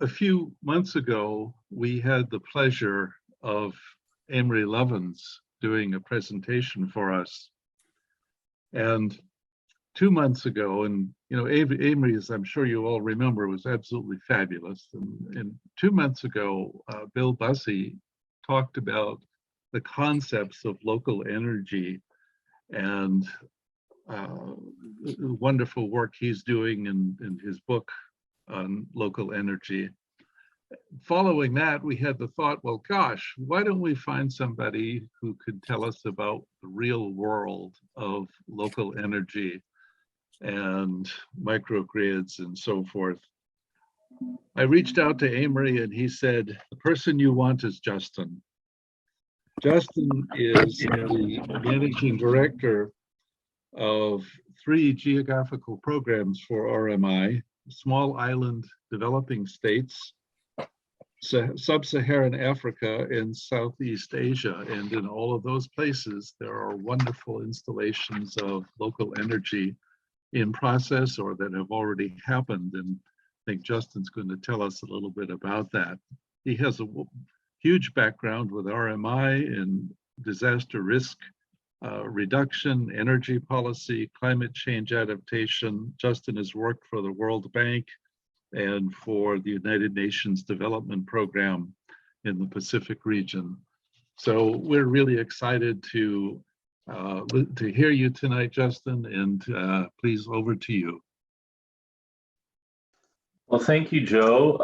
a few months ago, we had the pleasure of Amory Lovins doing a presentation for us. And 2 months ago, and Amory, as I'm sure you all remember, was absolutely fabulous. And 2 months ago, Bill Bussey talked about the concepts of local energy and the wonderful work he's doing in his book on local energy. Following that, we had the thought, well, gosh, why don't we find somebody who could tell us about the real world of local energy and microgrids and so forth. I reached out to Amory and he said, the person you want is Justin. Justin is the managing director of 3 geographical programs for RMI, small island developing states, sub-Saharan Africa, and Southeast Asia. And in all of those places, there are wonderful installations of local energy in process or that have already happened. And I think Justin's going to tell us a little bit about that. He has a huge background with RMI in disaster risk reduction, energy policy, climate change adaptation. Justin has worked for the World Bank and for the United Nations Development Program in the Pacific region. So we're really excited to hear you tonight, Justin, and please, over to you. Well, thank you, Joe.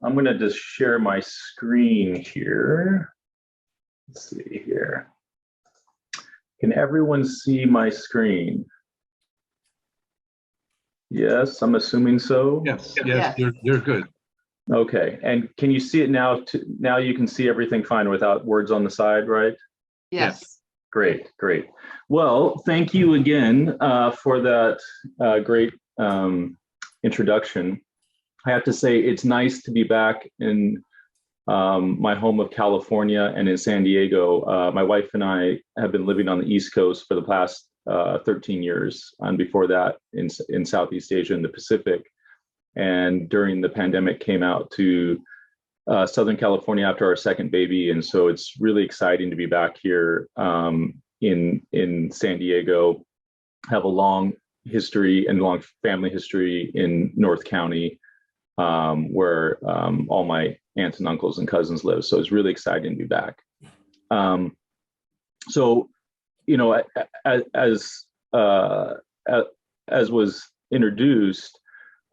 I'm going to just share my screen here. Let's see here. Can everyone see my screen? Yes, I'm assuming so. Yes, you're good. Okay, and can you see it now? Now you can see everything fine without words on the side, right? Yes. Great, great. Well, thank you again for that great introduction. I have to say it's nice to be back in my home of California and in San Diego. My wife and I have been living on the East Coast for the past 13 years, and before that in Southeast Asia and the Pacific. And during the pandemic came out to Southern California after our second baby. And so it's really exciting to be back here in San Diego. Have a long history and long family history in North County, where all my aunts and uncles and cousins live. So it's really exciting to be back. So, as was introduced,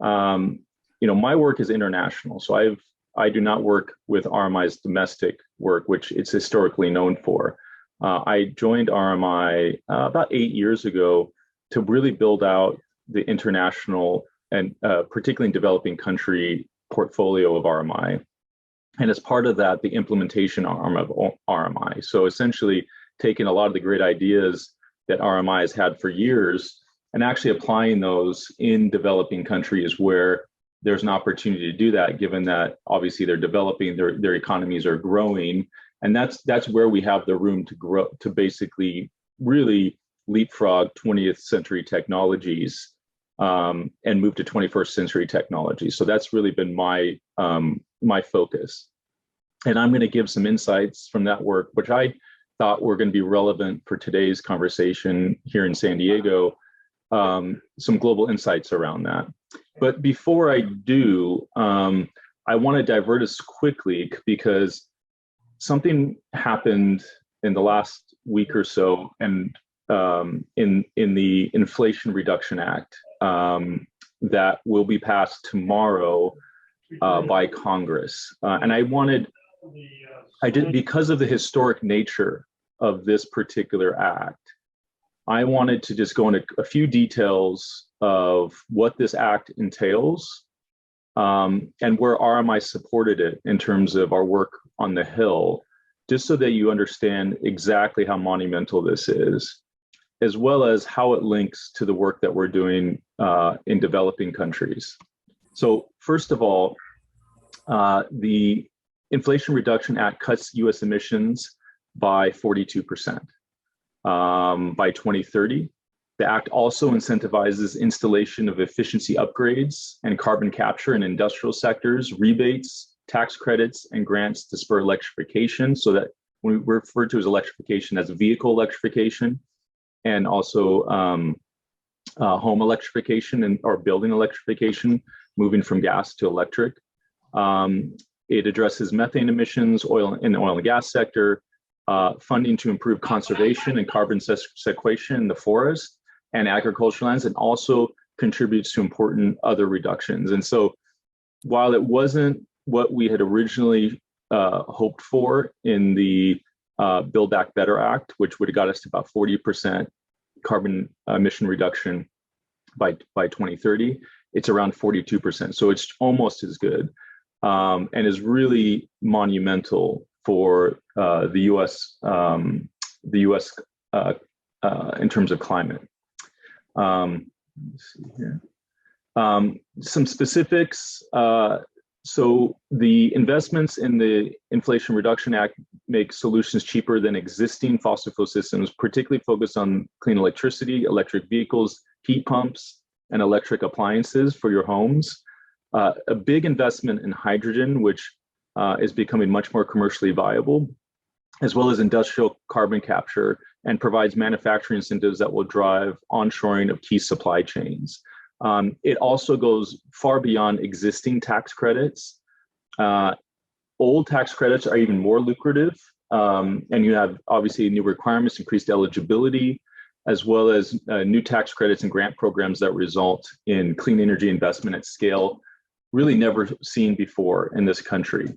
my work is international. So I do not work with RMI's domestic work, which it's historically known for. I joined RMI about 8 years ago to really build out the international and particularly in developing country portfolio of RMI. And as part of that, the implementation arm of RMI. So essentially taking a lot of the great ideas that RMI has had for years and actually applying those in developing countries where there's an opportunity to do that, given that obviously they're developing, their economies are growing. And that's where we have the room to grow, to basically really leapfrog 20th century technologies and move to 21st century technology. So that's really been my focus. And I'm going to give some insights from that work, which I thought were going to be relevant for today's conversation here in San Diego, some global insights around that. But before I do, I want to divert us quickly because something happened in the last week or so, and in the Inflation Reduction Act that will be passed tomorrow by Congress. And because of the historic nature of this particular act, I wanted to just go into a few details of what this act entails and where RMI supported it in terms of our work on the Hill, just so that you understand exactly how monumental this is, as well as how it links to the work that we're doing in developing countries. So first of all, the Inflation Reduction Act cuts US emissions by 42% by 2030. The act also incentivizes installation of efficiency upgrades and carbon capture in industrial sectors, rebates, tax credits, and grants to spur electrification. So that when we refer to as electrification as vehicle electrification, and also home electrification or building electrification, moving from gas to electric. It addresses methane emissions, in the oil and gas sector, funding to improve conservation and carbon sequestration in the forest and agricultural lands, and also contributes to important other reductions. And so while it wasn't what we had originally hoped for in the Build Back Better Act, which would have got us to about 40% carbon emission reduction by 2030, it's around 42%. So it's almost as good, and is really monumental for the U.S. In terms of climate. Let's see here. Some specifics. So the investments in the Inflation Reduction Act make solutions cheaper than existing fossil fuel systems, particularly focused on clean electricity, electric vehicles, heat pumps, and electric appliances for your homes. A big investment in hydrogen, which is becoming much more commercially viable, as well as industrial carbon capture, and provides manufacturing incentives that will drive onshoring of key supply chains. It also goes far beyond existing tax credits. Old tax credits are even more lucrative, and you have obviously new requirements, increased eligibility, as well as new tax credits and grant programs that result in clean energy investment at scale, really never seen before in this country.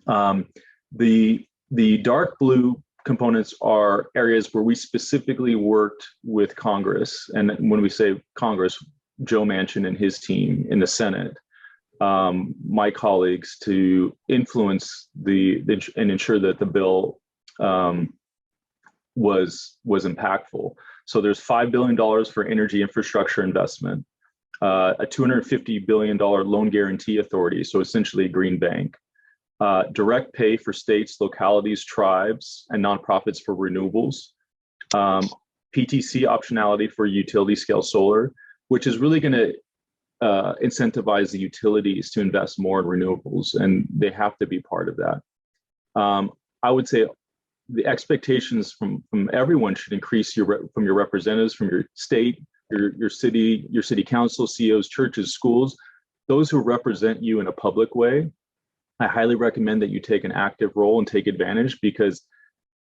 The dark blue components are areas where we specifically worked with Congress. And when we say Congress, Joe Manchin and his team in the Senate, my colleagues, to influence and ensure that the bill was impactful. So there's $5 billion for energy infrastructure investment, a $250 billion loan guarantee authority, so essentially a green bank, direct pay for states, localities, tribes, and nonprofits for renewables, PTC optionality for utility scale solar, which is really going to incentivize the utilities to invest more in renewables, and they have to be part of that. I would say the expectations from everyone should increase from your representatives, from your state, your city council, CEOs, churches, schools, those who represent you in a public way. I highly recommend that you take an active role and take advantage, because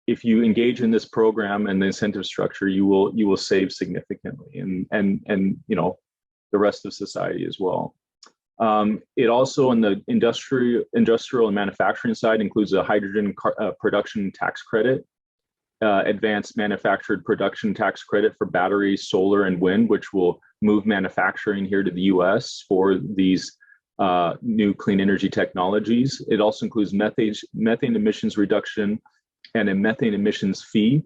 if you engage in this program and the incentive structure, you will save significantly, and you know, the rest of society as well. It also, on the industrial and manufacturing side, includes a hydrogen production tax credit, advanced manufactured production tax credit for battery, solar, and wind, which will move manufacturing here to the U.S. for these new clean energy technologies. It also includes methane emissions reduction and a methane emissions fee,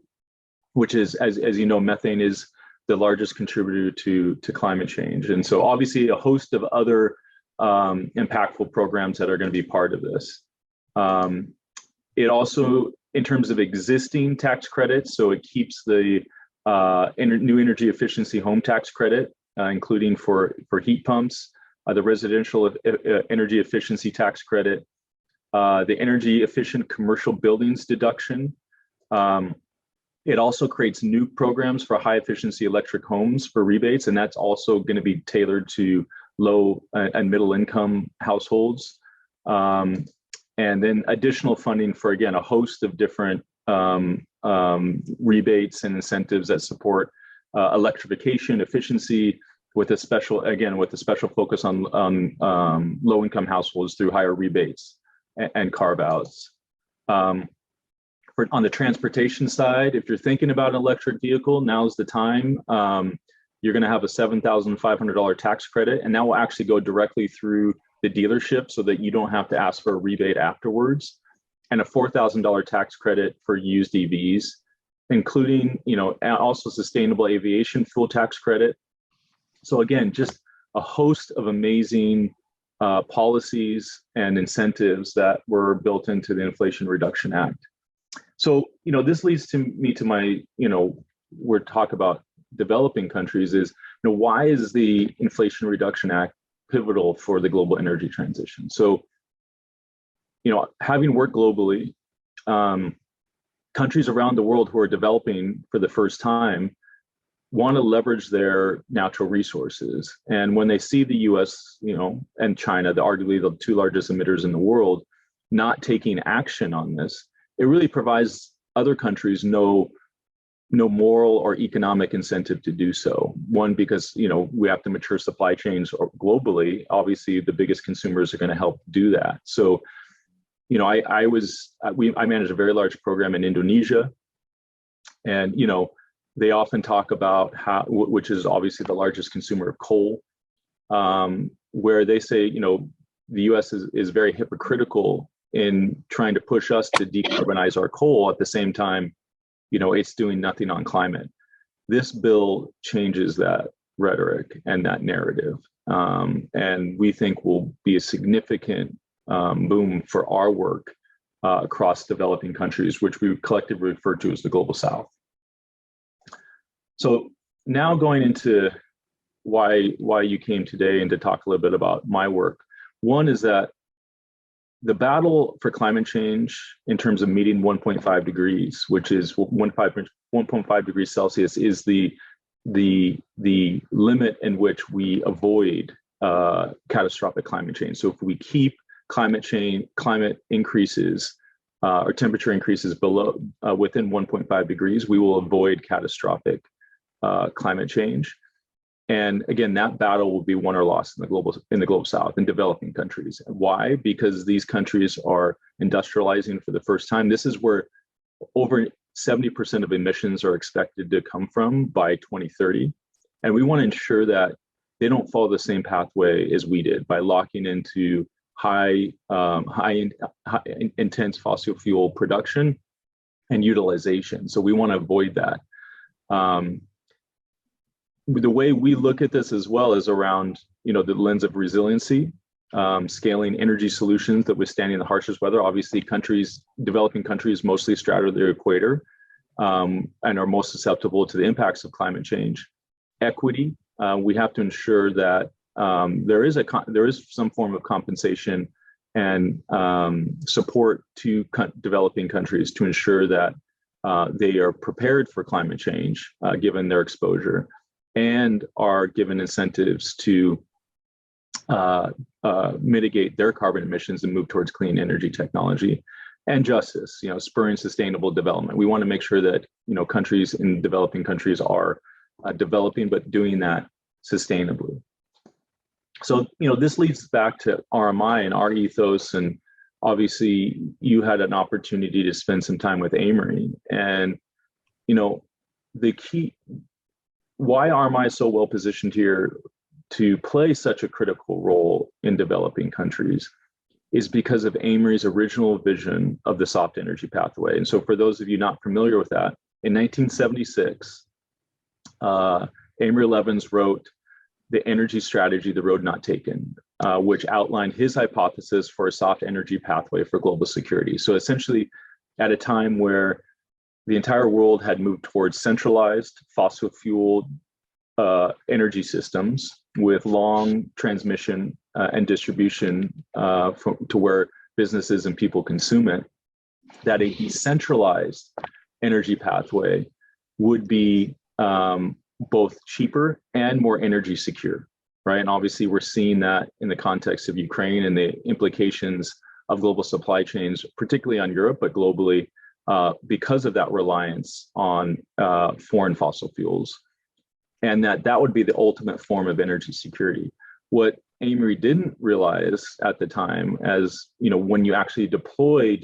which is, as you know, methane is the largest contributor to climate change. And so obviously a host of other impactful programs that are going to be part of this. It also, in terms of existing tax credits, so it keeps the new energy efficiency home tax credit, including for heat pumps, the residential energy efficiency tax credit, the energy efficient commercial buildings deduction. It also creates new programs for high efficiency electric homes for rebates, and that's also going to be tailored to low and middle income households. And then additional funding for, again, a host of different rebates and incentives that support electrification, efficiency, with a special focus on low income households through higher rebates and carve outs. On the transportation side, if you're thinking about an electric vehicle, now's the time. You're going to have a $7,500 tax credit, and that will actually go directly through the dealership so that you don't have to ask for a rebate afterwards, and a $4,000 tax credit for used EVs, including, you know, also sustainable aviation fuel tax credit. So again, just a host of amazing policies and incentives that were built into the Inflation Reduction Act. So, you know, this leads me to my, you know, we're talking about developing countries is, why is the Inflation Reduction Act pivotal for the global energy transition? So, having worked globally, countries around the world who are developing for the first time want to leverage their natural resources. And when they see the US, and China, arguably the two largest emitters in the world, not taking action on this, it really provides other countries no moral or economic incentive to do so. One, because we have to mature supply chains globally. Obviously, the biggest consumers are going to help do that. So, I managed a very large program in Indonesia, and they often talk about which is obviously the largest consumer of coal, where they say the U.S. is very hypocritical in trying to push us to decarbonize our coal at the same time it's doing nothing on climate. This bill changes that rhetoric and that narrative, and we think will be a significant boom for our work across developing countries, which we collectively refer to as the Global South. So now going into why you came today and to talk a little bit about my work. One is that the battle for climate change in terms of meeting 1.5 degrees, which is 1.5 degrees Celsius, is the limit in which we avoid catastrophic climate change. So if we keep climate increases or temperature increases below within 1.5 degrees, we will avoid catastrophic climate change. And again, that battle will be won or lost in the global South, in developing countries. Why? Because these countries are industrializing for the first time. This is where over 70% of emissions are expected to come from by 2030. And we want to ensure that they don't follow the same pathway as we did by locking into high intense fossil fuel production and utilization. So we want to avoid that. The way we look at this as well is around, the lens of resiliency, scaling energy solutions that withstanding the harshest weather. Obviously, developing countries mostly straddle the equator and are most susceptible to the impacts of climate change. Equity, we have to ensure that there is some form of compensation and support to developing countries to ensure that they are prepared for climate change given their exposure, and are given incentives to mitigate their carbon emissions and move towards clean energy technology. And justice, spurring sustainable development. We want to make sure that countries in developing countries are developing, but doing that sustainably. So this leads back to RMI and our ethos, and obviously you had an opportunity to spend some time with Amory, and the key. Why RMI is so well positioned here to play such a critical role in developing countries is because of Amory's original vision of the soft energy pathway. And so for those of you not familiar with that, in 1976, Amory Levins wrote The Energy Strategy, The Road Not Taken, which outlined his hypothesis for a soft energy pathway for global security. So essentially, at a time where the entire world had moved towards centralized fossil fuel energy systems with long transmission and distribution to where businesses and people consume it, that a decentralized energy pathway would be both cheaper and more energy secure, right? And obviously we're seeing that in the context of Ukraine and the implications of global supply chains, particularly on Europe, but globally, because of that reliance on foreign fossil fuels, and that would be the ultimate form of energy security. What Amory didn't realize at the time, as when you actually deploy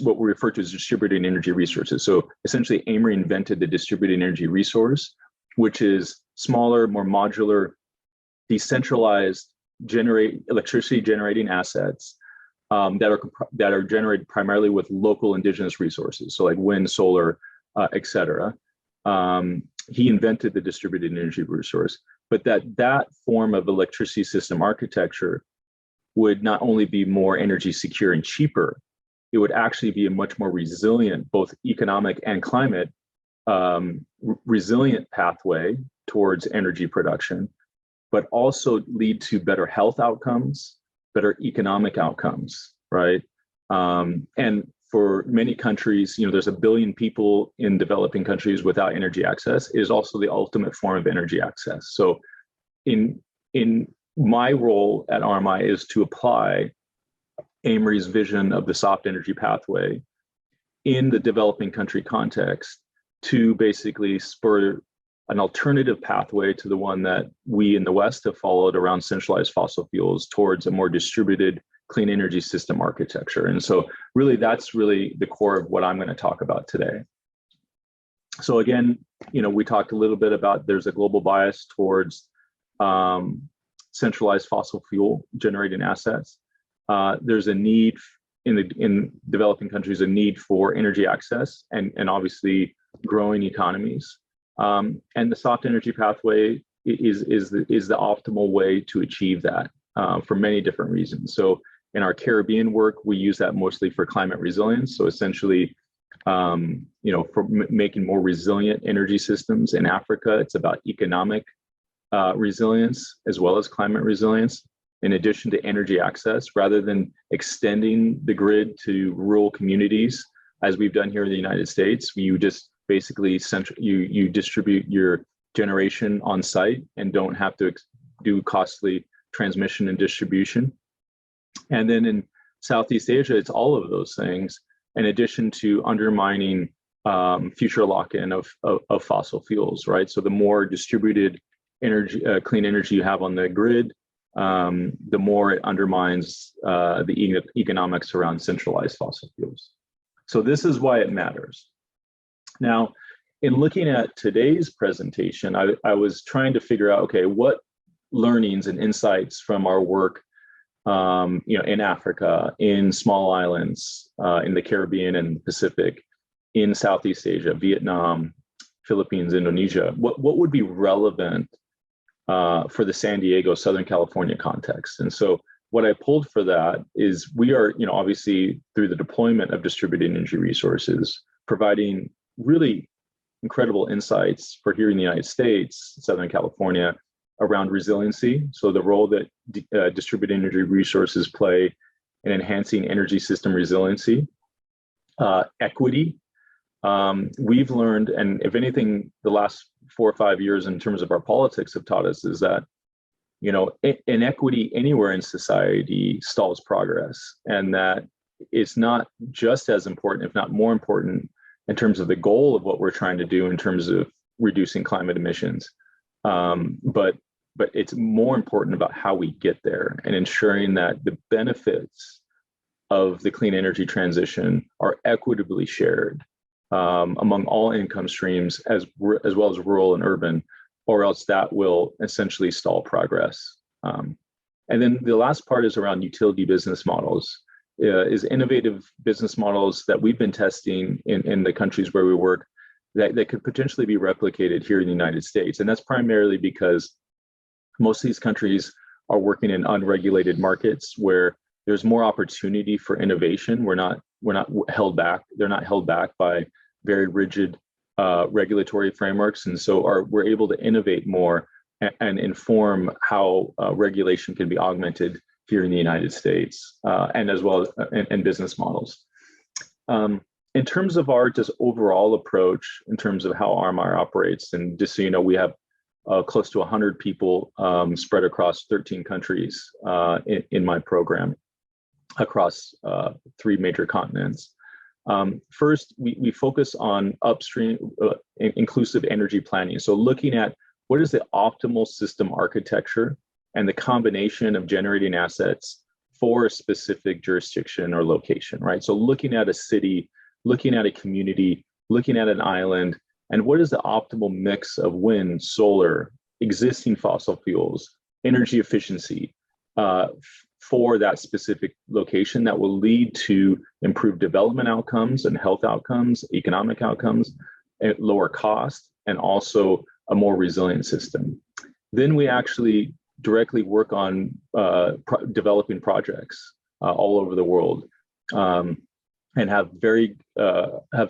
what we refer to as distributed energy resources. So essentially, Amory invented the distributed energy resource, which is smaller, more modular, decentralized, electricity generating assets that are generated primarily with local indigenous resources, so like wind, solar, et cetera. He invented the distributed energy resource, but that form of electricity system architecture would not only be more energy secure and cheaper, it would actually be a much more resilient, both economic and climate resilient pathway towards energy production, but also lead to better health outcomes, better economic outcomes, right? And for many countries, there's 1 billion people in developing countries without energy access. It is also the ultimate form of energy access. So in my role at RMI is to apply Amory's vision of the soft energy pathway in the developing country context to basically spur an alternative pathway to the one that we in the West have followed around centralized fossil fuels towards a more distributed clean energy system architecture. And so really, that's really the core of what I'm going to talk about today. So again, we talked a little bit about there's a global bias towards centralized fossil fuel generating assets. There's a need in developing countries, a need for energy access and obviously growing economies. And the soft energy pathway is the optimal way to achieve that for many different reasons. So in our Caribbean work, we use that mostly for climate resilience. So essentially, for making more resilient energy systems. In Africa, it's about economic resilience as well as climate resilience, in addition to energy access, rather than extending the grid to rural communities, as we've done here in the United States. You just basically you distribute your generation on site and don't have to do costly transmission and distribution. And then in Southeast Asia, it's all of those things, in addition to undermining future lock-in of fossil fuels, right? So the more distributed energy, clean energy you have on the grid, the more it undermines the economics around centralized fossil fuels. So this is why it matters. Now, in looking at today's presentation, I was trying to figure out, okay, what learnings and insights from our work in Africa, in small islands, in the Caribbean and Pacific, in Southeast Asia, Vietnam, Philippines, Indonesia, what would be relevant for the San Diego, Southern California context? And so what I pulled for that is we are, obviously through the deployment of distributed energy resources, providing really incredible insights for here in the United States, Southern California, around resiliency. So the role that distributed energy resources play in enhancing energy system resiliency, equity. We've learned, and if anything, the last 4 or 5 years in terms of our politics have taught us is that, inequity anywhere in society stalls progress, and that it's not just as important, if not more important, in terms of the goal of what we're trying to do in terms of reducing climate emissions. But it's more important about how we get there and ensuring that the benefits of the clean energy transition are equitably shared among all income streams, as well as rural and urban, or else that will essentially stall progress. And then the last part is around utility business models, is innovative business models that we've been testing in the countries where we work that could potentially be replicated here in the United States. And that's primarily because most of these countries are working in unregulated markets where there's more opportunity for innovation. We're not held back. They're not held back by very rigid regulatory frameworks, and so we're able to innovate more and inform how regulation can be augmented here in the United States, and as well as in business models. In terms of our just overall approach, in terms of how RMI operates, and just so you know, we have close to 100 people spread across 13 countries in my program across 3 major continents. First, we focus on upstream inclusive energy planning. So looking at what is the optimal system architecture and the combination of generating assets for a specific jurisdiction or location, right? So looking at a city, looking at a community, looking at an island, and what is the optimal mix of wind, solar, existing fossil fuels, energy efficiency for that specific location that will lead to improved development outcomes and health outcomes, economic outcomes, at lower cost, and also a more resilient system. Then we actually directly work on developing projects all over the world. and have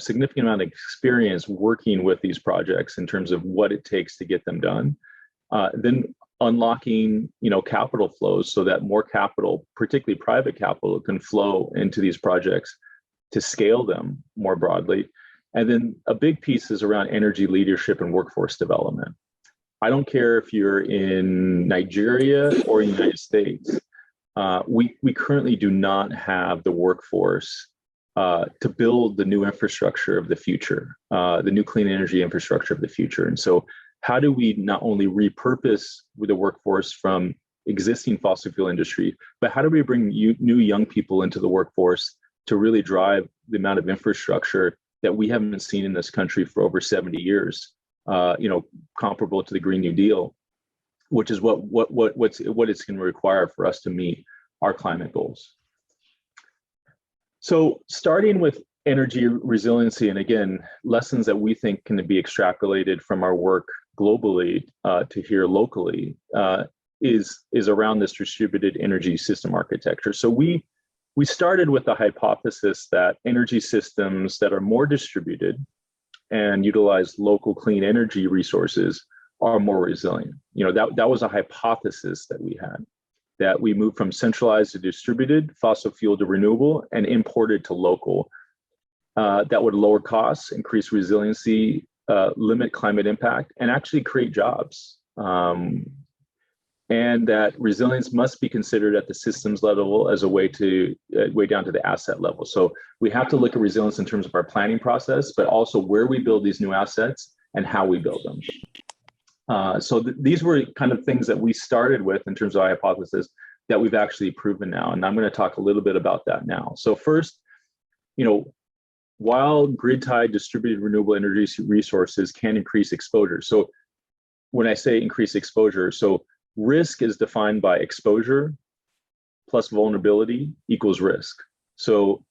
significant amount of experience working with these projects in terms of what it takes to get them done. Then unlocking, capital flows so that more capital, particularly private capital, can flow into these projects to scale them more broadly. And then a big piece is around energy leadership and workforce development. I don't care if you're in Nigeria or the United States. We currently do not have the workforce to build the new infrastructure of the future, the new clean energy infrastructure of the future. And so how do we not only repurpose the workforce from existing fossil fuel industry, but how do we bring new young people into the workforce to really drive the amount of infrastructure that we haven't seen in this country for over 70 years, comparable to the Green New Deal, which is what it's going to require for us to meet our climate goals. So starting with energy resiliency, and again, lessons that we think can be extrapolated from our work globally to here locally, is around this distributed energy system architecture. So we started with the hypothesis that energy systems that are more distributed and utilize local clean energy resources are more resilient. That was a hypothesis that we had, that we moved from centralized to distributed, fossil fuel to renewable, and imported to local. That would lower costs, increase resiliency, limit climate impact, and actually create jobs. And that resilience must be considered at the systems level as a way down to the asset level. So we have to look at resilience in terms of our planning process, but also where we build these new assets and how we build them. So these were kind of things that we started with in terms of our hypothesis that we've actually proven now. And I'm going to talk a little bit about that now. So first, while grid-tied distributed renewable energy resources can increase exposure. So when I say increase exposure, so risk is defined by exposure plus vulnerability equals risk. So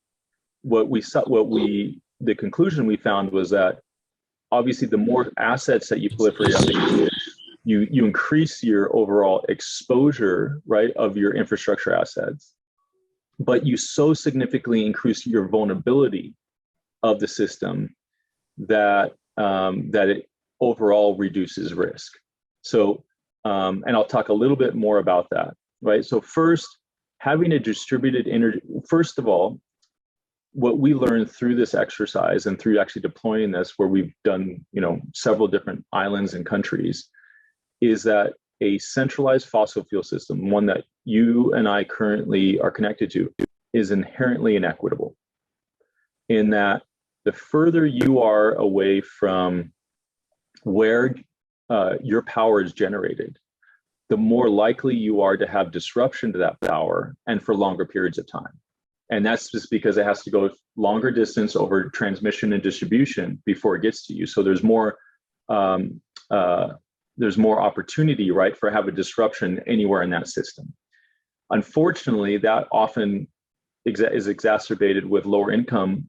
the conclusion we found was that obviously the more assets that you proliferate on the grid, you increase your overall exposure, right, of your infrastructure assets, but you so significantly increase your vulnerability of the system that it overall reduces risk. So and I'll talk a little bit more about that, right? So first, having a distributed energy, first of all, what we learned through this exercise and through actually deploying this, where we've done, several different islands and countries, is that a centralized fossil fuel system, one that you and I currently are connected to, is inherently inequitable, in that the further you are away from where your power is generated, the more likely you are to have disruption to that power and for longer periods of time. And that's just because it has to go longer distance over transmission and distribution before it gets to you. So there's more opportunity, right, for have a disruption anywhere in that system. Unfortunately, that often is exacerbated with lower income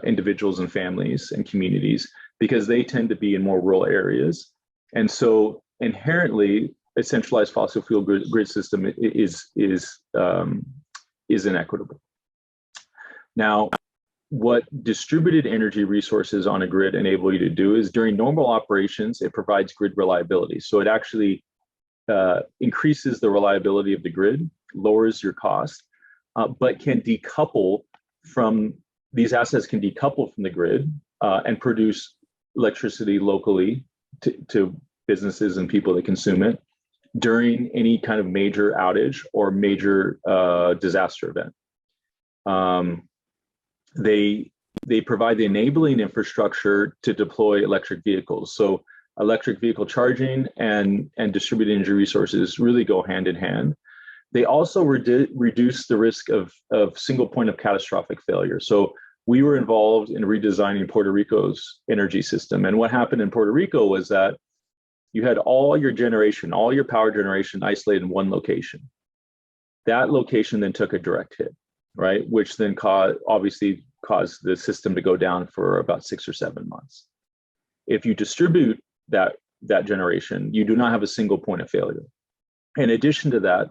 individuals and families and communities, because they tend to be in more rural areas. And so inherently, a centralized fossil fuel grid system is inequitable. Now, what distributed energy resources on a grid enable you to do is, during normal operations, it provides grid reliability. So it actually increases the reliability of the grid, lowers your cost, but can decouple from, these assets can decouple from the grid and produce electricity locally to businesses and people that consume it during any kind of major outage or major disaster event. They provide the enabling infrastructure to deploy electric vehicles. So electric vehicle charging and distributed energy resources really go hand in hand. They also reduce the risk of single point of catastrophic failure. So we were involved in redesigning Puerto Rico's energy system. And what happened in Puerto Rico was that you had all your power generation isolated in one location. That location then took a direct hit, right? Which then obviously caused the system to go down for about 6 or 7 months. If you distribute that generation, you do not have a single point of failure. In addition to that,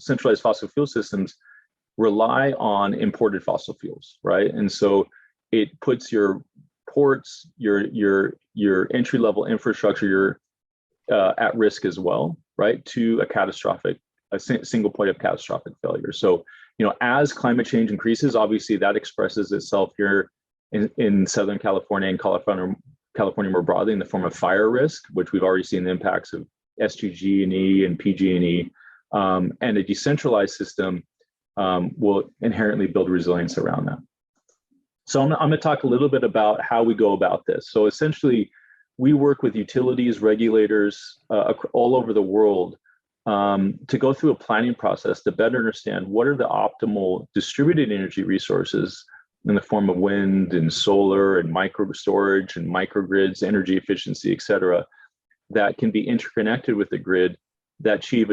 centralized fossil fuel systems rely on imported fossil fuels, right? And so it puts your ports, your entry-level infrastructure, at risk as well, right? To a single point of catastrophic failure. So, as climate change increases, obviously that expresses itself here in Southern California and California more broadly in the form of fire risk, which we've already seen the impacts of SDG&E and PG&E, and a decentralized system will inherently build resilience around that. So I'm going to talk a little bit about how we go about this. So essentially, we work with utilities, regulators all over the world to go through a planning process to better understand what are the optimal distributed energy resources in the form of wind and solar and micro storage and microgrids, energy efficiency, et cetera, that can be interconnected with the grid that achieve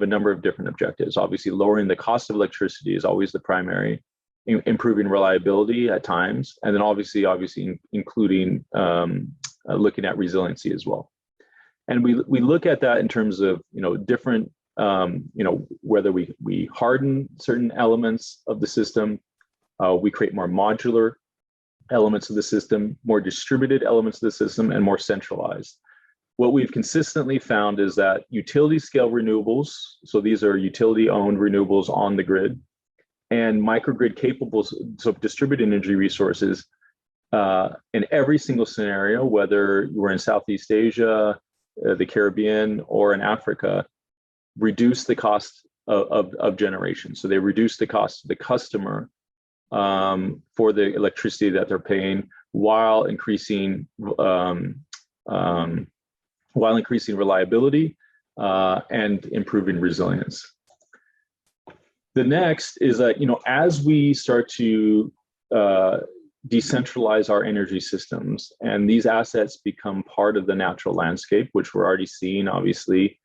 a number of different objectives. Obviously, lowering the cost of electricity is always the primary, improving reliability at times, and then obviously including looking at resiliency as well. And we look at that in terms of different whether we harden certain elements of the system, we create more modular elements of the system, more distributed elements of the system, and more centralized. What we've consistently found is that utility scale renewables, so these are utility owned renewables on the grid, and microgrid capable, so distributed energy resources in every single scenario, whether we're in Southeast Asia, the Caribbean, or in Africa, reduce the cost of generation. So they reduce the cost to the customer for the electricity that they're paying while increasing reliability and improving resilience. The next is that, as we start to decentralize our energy systems and these assets become part of the natural landscape, which we're already seeing, obviously,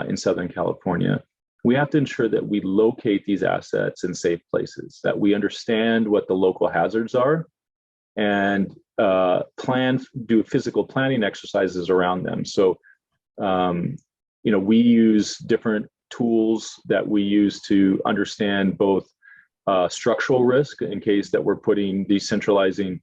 in Southern California, we have to ensure that we locate these assets in safe places, that we understand what the local hazards are, and do physical planning exercises around them. So, we use different tools that we use to understand both structural risk in case that we're decentralizing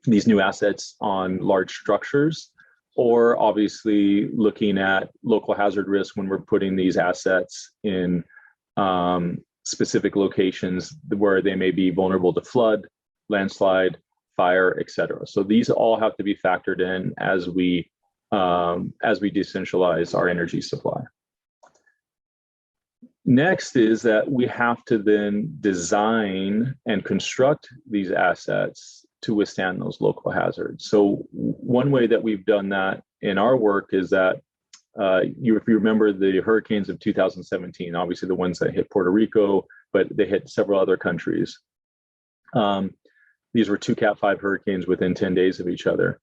these new assets on large structures, or obviously looking at local hazard risk when we're putting these assets in specific locations where they may be vulnerable to flood, landslide, fire, et cetera. So these all have to be factored in as we decentralize our energy supply. Next is that we have to then design and construct these assets to withstand those local hazards. So one way that we've done that in our work is that if you remember the hurricanes of 2017, obviously the ones that hit Puerto Rico, but they hit several other countries. These were 2 Cat 5 hurricanes within 10 days of each other.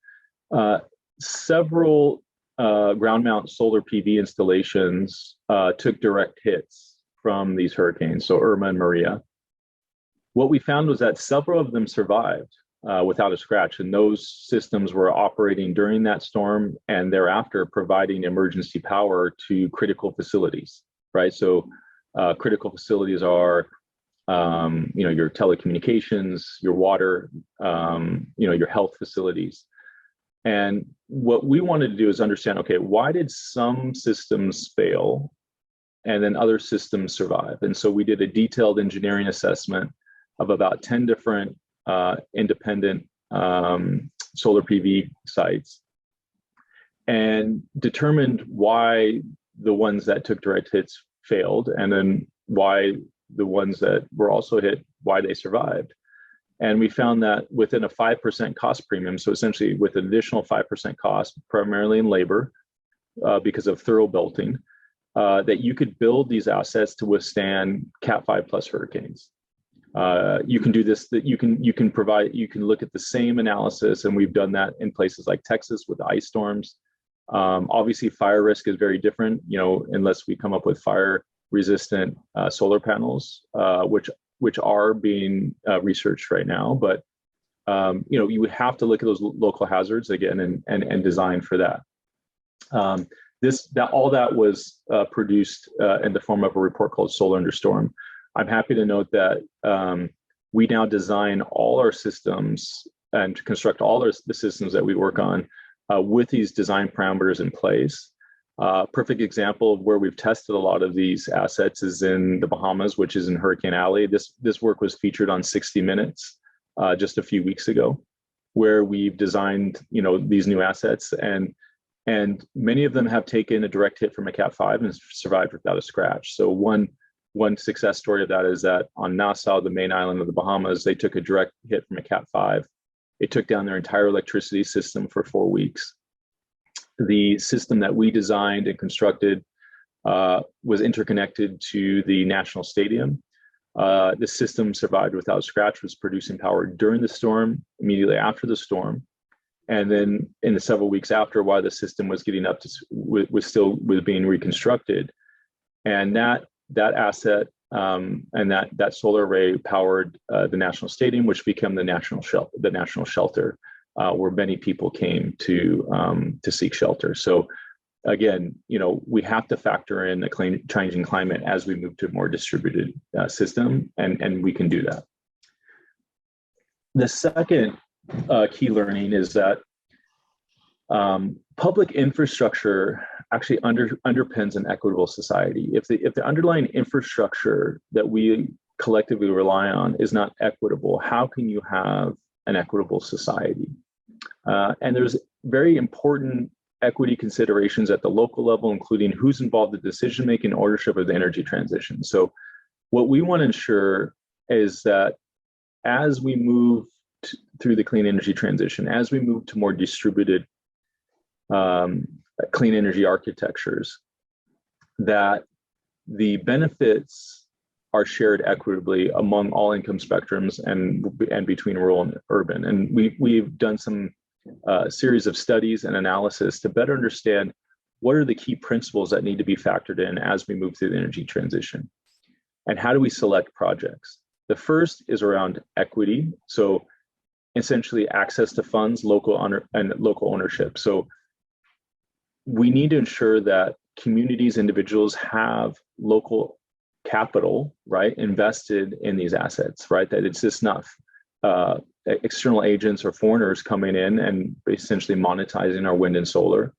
Several ground mount solar PV installations took direct hits from these hurricanes, so Irma and Maria. What we found was that several of them survived without a scratch, and those systems were operating during that storm and thereafter providing emergency power to critical facilities, right? So critical facilities are your telecommunications, your water, your health facilities. And what we wanted to do is understand, okay, why did some systems fail and then other systems survive? And so we did a detailed engineering assessment of about 10 different independent solar PV sites and determined why the ones that took direct hits failed, and then why the ones that were also hit, why they survived. And we found that within a 5% cost premium, so essentially with an additional 5% cost, primarily in labor, because of thorough belting, that you could build these assets to withstand Cat 5 plus hurricanes. You can do this, that you can look at the same analysis, and we've done that in places like Texas with ice storms. Obviously fire risk is very different, unless we come up with fire resistant solar panels, which are being researched right now. But you would have to look at those local hazards again and design for that. All that was produced in the form of a report called Solar Under Storm. I'm happy to note that we now design all our systems and construct all the systems that we work on with these design parameters in place. Perfect example of where we've tested a lot of these assets is in the Bahamas, which is in Hurricane Alley. This work was featured on 60 Minutes just a few weeks ago, where we've designed, these new assets, and many of them have taken a direct hit from a Cat 5 and survived without a scratch. So one success story of that is that on Nassau, the main island of the Bahamas, they took a direct hit from a Cat 5. It took down their entire electricity system for 4 weeks. The system that we designed and constructed was interconnected to the National Stadium. The system survived without a scratch, was producing power during the storm, immediately after the storm, and then in the several weeks after, while the system was getting up to was being reconstructed. And that asset and that solar array powered the National Stadium, which became the national shelter, where many people came to seek shelter. So again, we have to factor in a changing climate as we move to a more distributed system, and we can do that. The second key learning is that public infrastructure actually underpins an equitable society. If the underlying infrastructure that we collectively rely on is not equitable, how can you have an equitable society? And there's very important equity considerations at the local level, including who's involved in decision-making and ownership of the energy transition. So what we want to ensure is that as we move through the clean energy transition, as we move to more distributed clean energy architectures, that the benefits are shared equitably among all income spectrums and between rural and urban. And we've done some series of studies and analysis to better understand what are the key principles that need to be factored in as we move through the energy transition, and how do we select projects. The first is around equity, so essentially access to funds, local ownership. So we need to ensure that communities, individuals have local capital, right, invested in these assets, right? That it's just not external agents or foreigners coming in and essentially monetizing our wind and solar,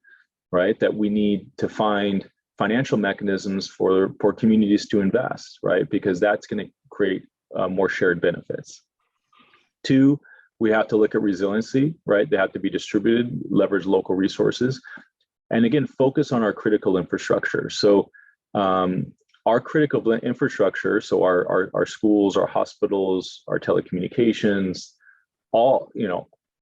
right? That we need to find financial mechanisms for communities to invest, right? Because that's going to create more shared benefits. Two, we have to look at resiliency, right? They have to be distributed, leverage local resources, and again, focus on our critical infrastructure. So our critical infrastructure, so our schools, our hospitals, our telecommunications, all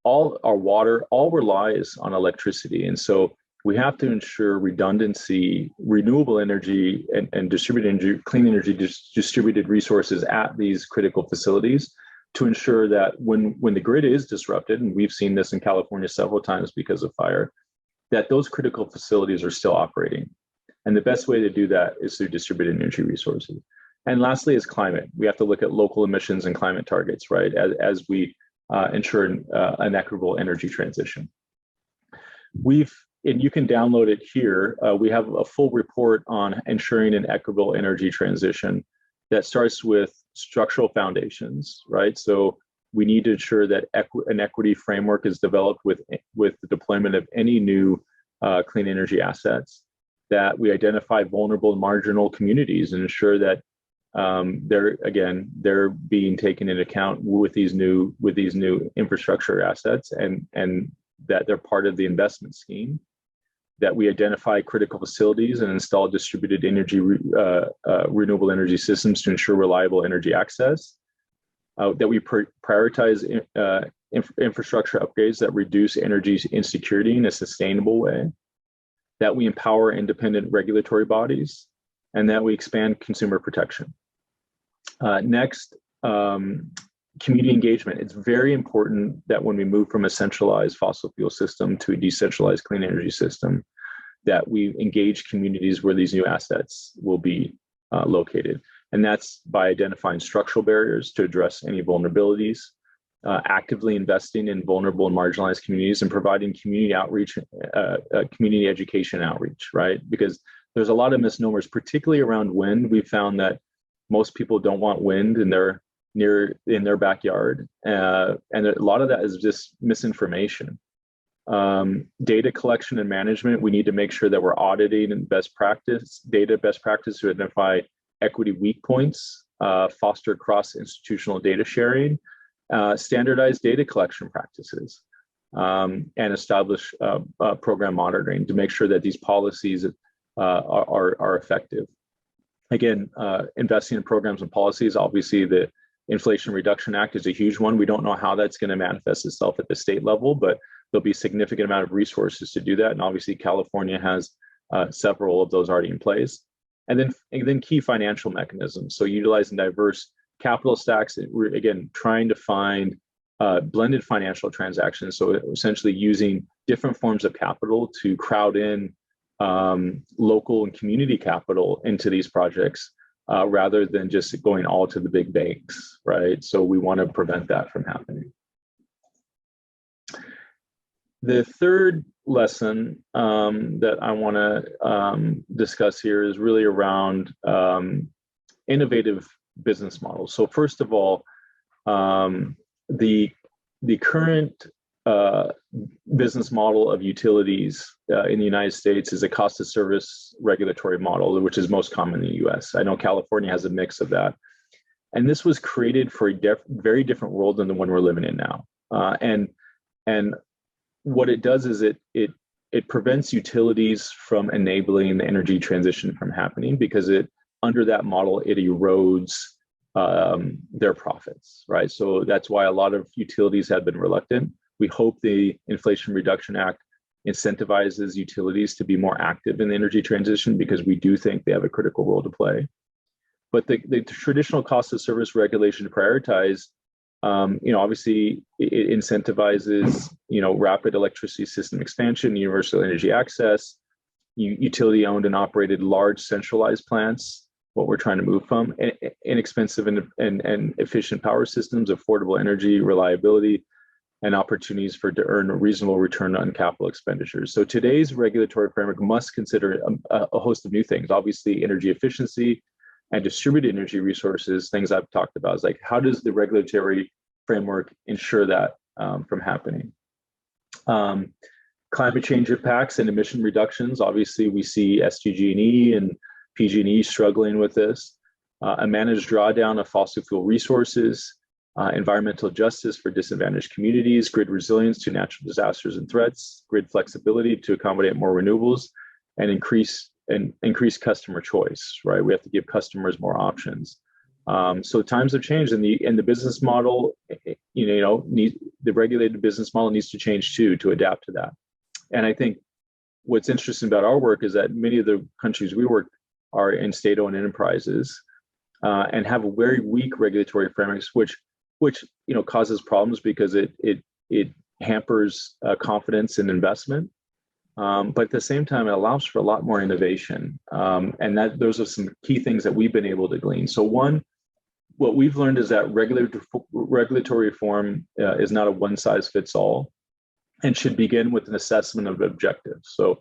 our water, all relies on electricity. And so we have to ensure redundancy, renewable energy, and distributed energy, clean energy, distributed resources at these critical facilities to ensure that when the grid is disrupted, and we've seen this in California several times because of fire, that those critical facilities are still operating. And the best way to do that is through distributed energy resources. And lastly is climate. We have to look at local emissions and climate targets, right, as we ensure an equitable energy transition. And you can download it here. We have a full report on ensuring an equitable energy transition that starts with structural foundations, right? So we need to ensure that an equity framework is developed with the deployment of any new clean energy assets, that we identify vulnerable and marginal communities and ensure that they're being taken into account with these new infrastructure assets, and that they're part of the investment scheme, that we identify critical facilities and install distributed energy renewable energy systems to ensure reliable energy access, that we prioritize infrastructure upgrades that reduce energy insecurity in a sustainable way, that we empower independent regulatory bodies, and that we expand consumer protection. Next, community engagement. It's very important that when we move from a centralized fossil fuel system to a decentralized clean energy system, that we engage communities where these new assets will be located. And that's by identifying structural barriers to address any vulnerabilities, actively investing in vulnerable and marginalized communities, and providing community outreach, community education outreach, right? Because there's a lot of misnomers, particularly around wind. We found that Most people don't want wind in their backyard, and a lot of that is just misinformation. Data collection and management, we need to make sure that we're auditing and best practice to identify equity weak points, foster cross-institutional data sharing, standardize data collection practices, and establish program monitoring to make sure that these policies are effective. Again, investing in programs and policies, obviously the Inflation Reduction Act is a huge one. We don't know how that's going to manifest itself at the state level, but there'll be a significant amount of resources to do that. And obviously California has several of those already in place. And then key financial mechanisms. So utilizing diverse capital stacks, we're again trying to find blended financial transactions. So essentially using different forms of capital to crowd in local and community capital into these projects rather than just going all to the big banks, right? So we want to prevent that from happening. The third lesson that I want to discuss here is really around innovative business models. So first of all, the current business model of utilities in the United States is a cost of service regulatory model, which is most common in the US. I know California has a mix of that. And this was created for a very different world than the one we're living in now. And what it does is it prevents utilities from enabling the energy transition from happening, because under that model, it erodes their profits, right? So that's why a lot of utilities have been reluctant. We hope the Inflation Reduction Act incentivizes utilities to be more active in the energy transition, because we do think they have a critical role to play. But the traditional cost of service regulation prioritize, obviously it incentivizes, rapid electricity system expansion, universal energy access, utility owned and operated large centralized plants, what we're trying to move from, inexpensive and efficient power systems, affordable energy, reliability, and opportunities to earn a reasonable return on capital expenditures. So today's regulatory framework must consider a host of new things. Obviously, energy efficiency and distributed energy resources, things I've talked about, is like, how does the regulatory framework ensure that from happening? Climate change impacts and emission reductions. Obviously, we see SDG&E and PG&E struggling with this. A managed drawdown of fossil fuel resources, environmental justice for disadvantaged communities, grid resilience to natural disasters and threats, grid flexibility to accommodate more renewables, and increase customer choice, right? We have to give customers more options. So times have changed, and the business model, the regulated business model needs to change too, to adapt to that. And I think what's interesting about our work is that many of the countries we work are in state-owned enterprises and have a very weak regulatory frameworks, which causes problems because it hampers confidence in investment. But at the same time, it allows for a lot more innovation. And those are some key things that we've been able to glean. So one, what we've learned is that regulatory reform is not a one-size-fits-all and should begin with an assessment of objectives. So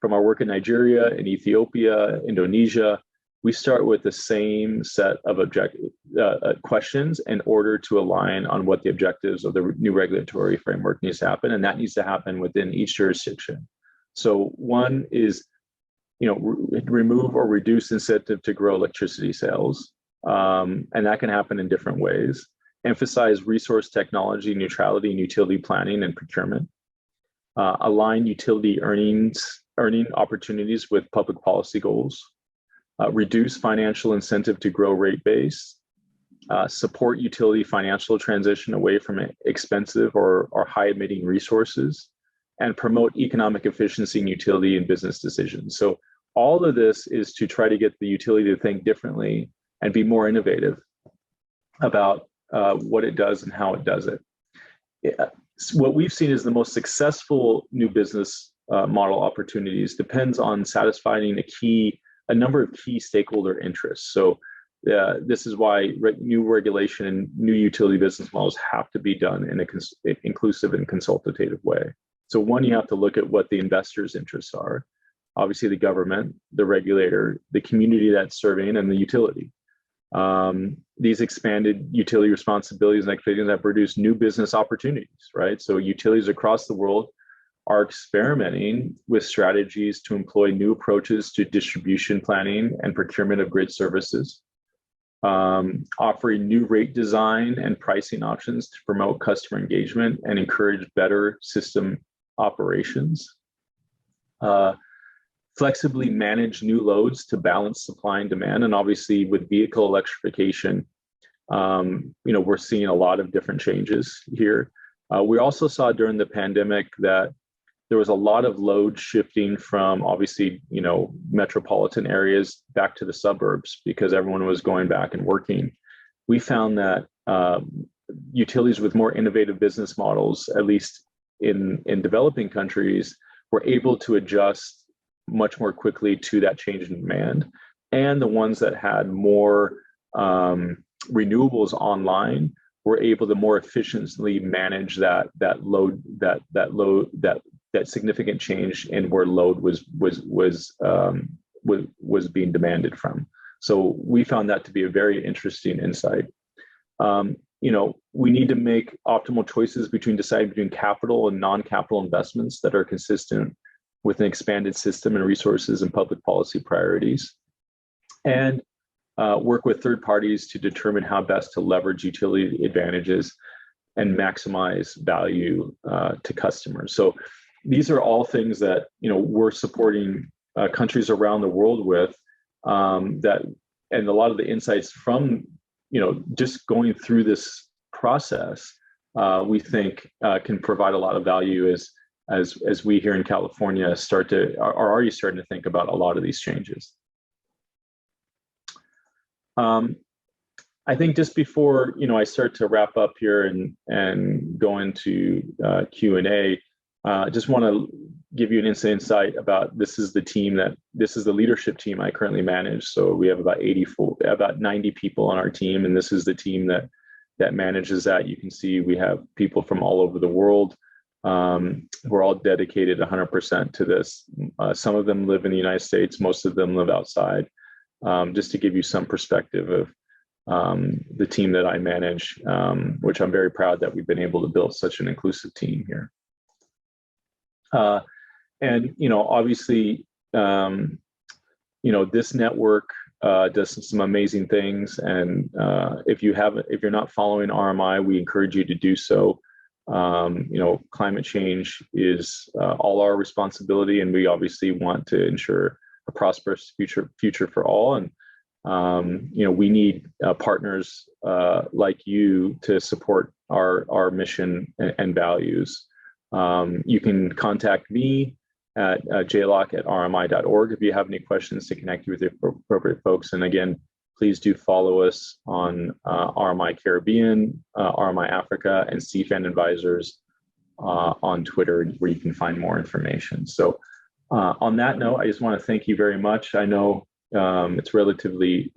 from our work in Nigeria, in Ethiopia, Indonesia, we start with the same set of questions in order to align on what the objectives of the new regulatory framework needs to happen. And that needs to happen within each jurisdiction. So one is, remove or reduce incentive to grow electricity sales. And that can happen in different ways. Emphasize resource technology neutrality and utility planning and procurement. Align utility earning opportunities with public policy goals. Reduce financial incentive to grow rate base. Support utility financial transition away from expensive or high emitting resources. And promote economic efficiency in utility and business decisions. So all of this is to try to get the utility to think differently and be more innovative about what it does and how it does it. What we've seen is the most successful new business model opportunities depends on satisfying a number of key stakeholder interests. So this is why new regulation and new utility business models have to be done in an inclusive and consultative way. So one, you have to look at what the investors' interests are. Obviously the government, the regulator, the community that's serving, and the utility. These expanded utility responsibilities and activities have produced new business opportunities, right? So utilities across the world are experimenting with strategies to employ new approaches to distribution planning and procurement of grid services, offering new rate design and pricing options to promote customer engagement and encourage better system operations. Flexibly manage new loads to balance supply and demand. And obviously with vehicle electrification, we're seeing a lot of different changes here. We also saw during the pandemic that there was a lot of load shifting from obviously, metropolitan areas back to the suburbs because everyone was going back and working. We found that utilities with more innovative business models, at least in developing countries, were able to adjust much more quickly to that change in demand. And the ones that had more renewables online were able to more efficiently manage that significant change in where load was being demanded from. So we found that to be a very interesting insight. We need to make optimal choices deciding between capital and non-capital investments that are consistent with an expanded system and resources and public policy priorities, and work with third parties to determine how best to leverage utility advantages and maximize value to customers. So these are all things that we're supporting countries around the world with, and a lot of the insights from just going through this process, we think can provide a lot of value as we here in California are already starting to think about a lot of these changes. I think just before I start to wrap up here and go into Q&A, just want to give you an insight about this is the leadership team I currently manage. So we have about 90 people on our team, and this is the team that manages that. You can see we have people from all over the world. We're all dedicated 100% to this. Some of them live in the United States, most of them live outside. Just to give you some perspective of the team that I manage, which I'm very proud that we've been able to build such an inclusive team here. Obviously, this network does some amazing things. And if you're not following RMI, we encourage you to do so. Climate change is all our responsibility, and we obviously want to ensure a prosperous future for all. And we need partners like you to support our mission and values. You can contact me at jlocke@rmi.org if you have any questions to connect you with the appropriate folks. And again, please do follow us on RMI Caribbean, RMI Africa, and CFAN Advisors on Twitter, where you can find more information. So on that note, I just want to thank you very much. I know it's relatively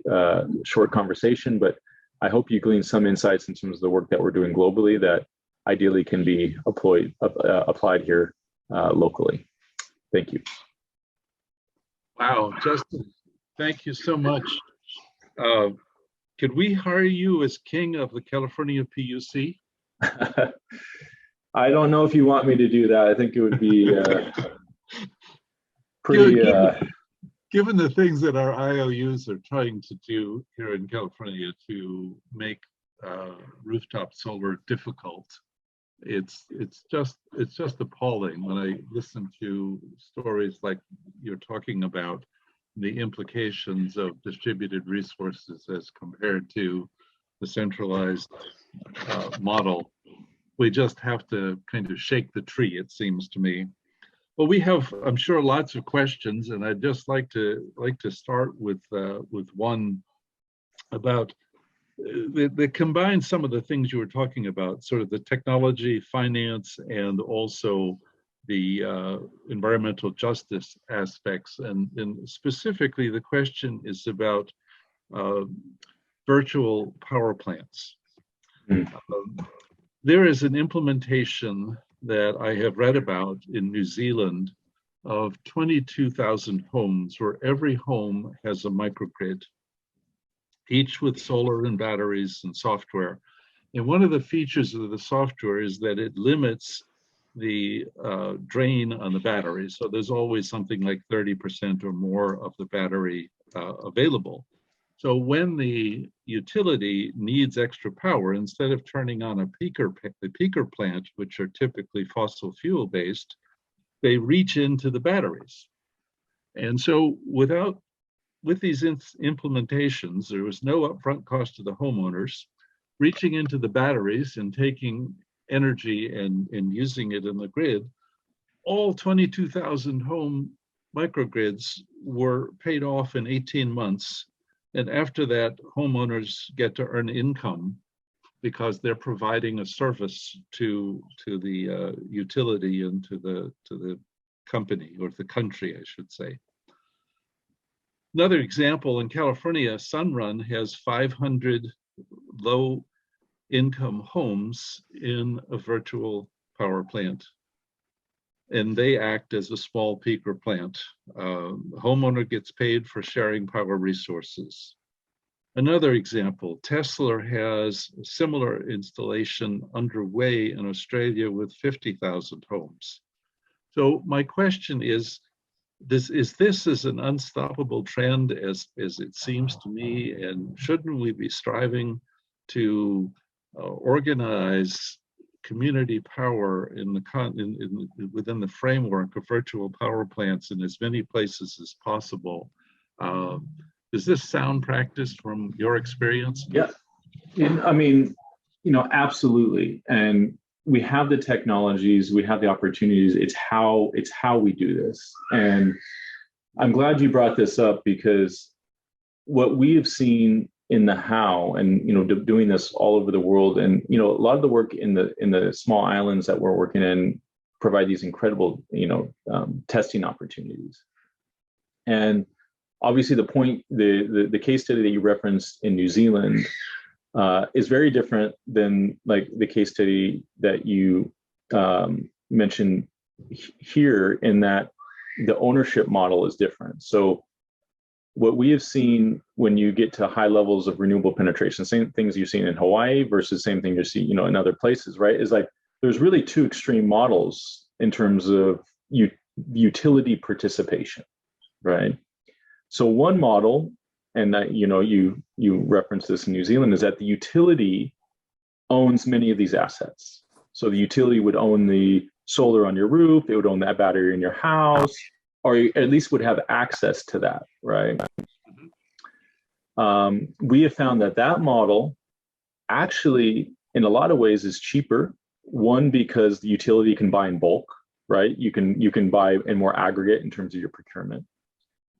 short conversation, but I hope you glean some insights in terms of the work that we're doing globally that ideally can be applied here locally. Thank you. Wow, Justin, thank you so much. Could we hire you as king of the California PUC? I don't know if you want me to do that. I think it would be pretty... Given the things that our IOUs are trying to do here in California to make rooftop solar difficult, it's just appalling when I listen to stories like you're talking about, the implications of distributed resources as compared to the centralized model. We just have to kind of shake the tree, it seems to me. Well, we have, I'm sure, lots of questions, and I'd just like to start with one about that combines some of the things you were talking about, sort of the technology, finance, and also the environmental justice aspects. And specifically, the question is about virtual power plants. There is an implementation that I have read about in New Zealand of 22,000 homes where every home has a microgrid each with solar and batteries and software. And one of the features of the software is that it limits the drain on the battery. So there's always something like 30% or more of the battery available. So when the utility needs extra power, instead of turning on the peaker plant, which are typically fossil fuel based, they reach into the batteries. And so with these implementations, there was no upfront cost to the homeowners. Reaching into the batteries and taking energy and using it in the grid, all 22,000 home microgrids were paid off in 18 months. And after that, homeowners get to earn income because they're providing a service to the utility and to the company, or the country, I should say. Another example, in California, Sunrun has 500 low-income homes in a virtual power plant, and they act as a small peaker plant. The homeowner gets paid for sharing power resources. Another example, Tesla has a similar installation underway in Australia with 50,000 homes. So my question is this as an unstoppable trend as it seems to me, and shouldn't we be striving to organize community power within the framework of virtual power plants in as many places as possible? Does this sound practice from your experience? Yeah, I mean, absolutely. And we have the technologies, we have the opportunities. It's how we do this. And I'm glad you brought this up, because what we have seen in the how, and doing this all over the world, and a lot of the work in the small islands that we're working in provide these incredible testing opportunities. And obviously the case study that you referenced in New Zealand is very different than like the case study that you mentioned here, in that the ownership model is different. So what we have seen when you get to high levels of renewable penetration, same things you've seen in Hawaii versus same thing you see, in other places, right? Is like there's really two extreme models in terms of utility participation, right? So one model, and that you referenced this in New Zealand, is that the utility owns many of these assets. So the utility would own the solar on your roof, it would own that battery in your house, or at least would have access to that, right? We have found that model actually, in a lot of ways, is cheaper. One, because the utility can buy in bulk, right? You can buy in more aggregate in terms of your procurement,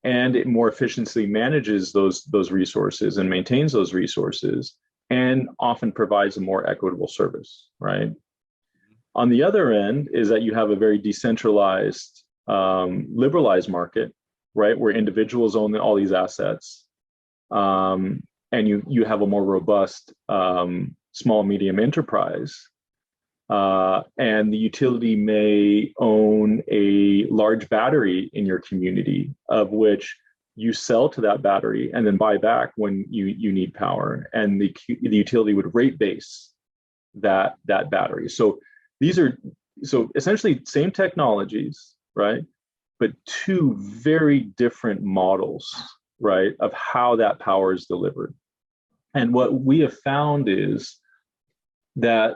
and it more efficiently manages those resources and maintains those resources, and often provides a more equitable service, right? On the other end is that you have a very decentralized, liberalized market, right, where individuals own all these assets, and you have a more robust small medium enterprise, and the utility may own a large battery in your community, of which you sell to that battery and then buy back when you need power, and the utility would rate base that battery. So essentially same technologies, right? But two very different models, right, of how that power is delivered. And what we have found is that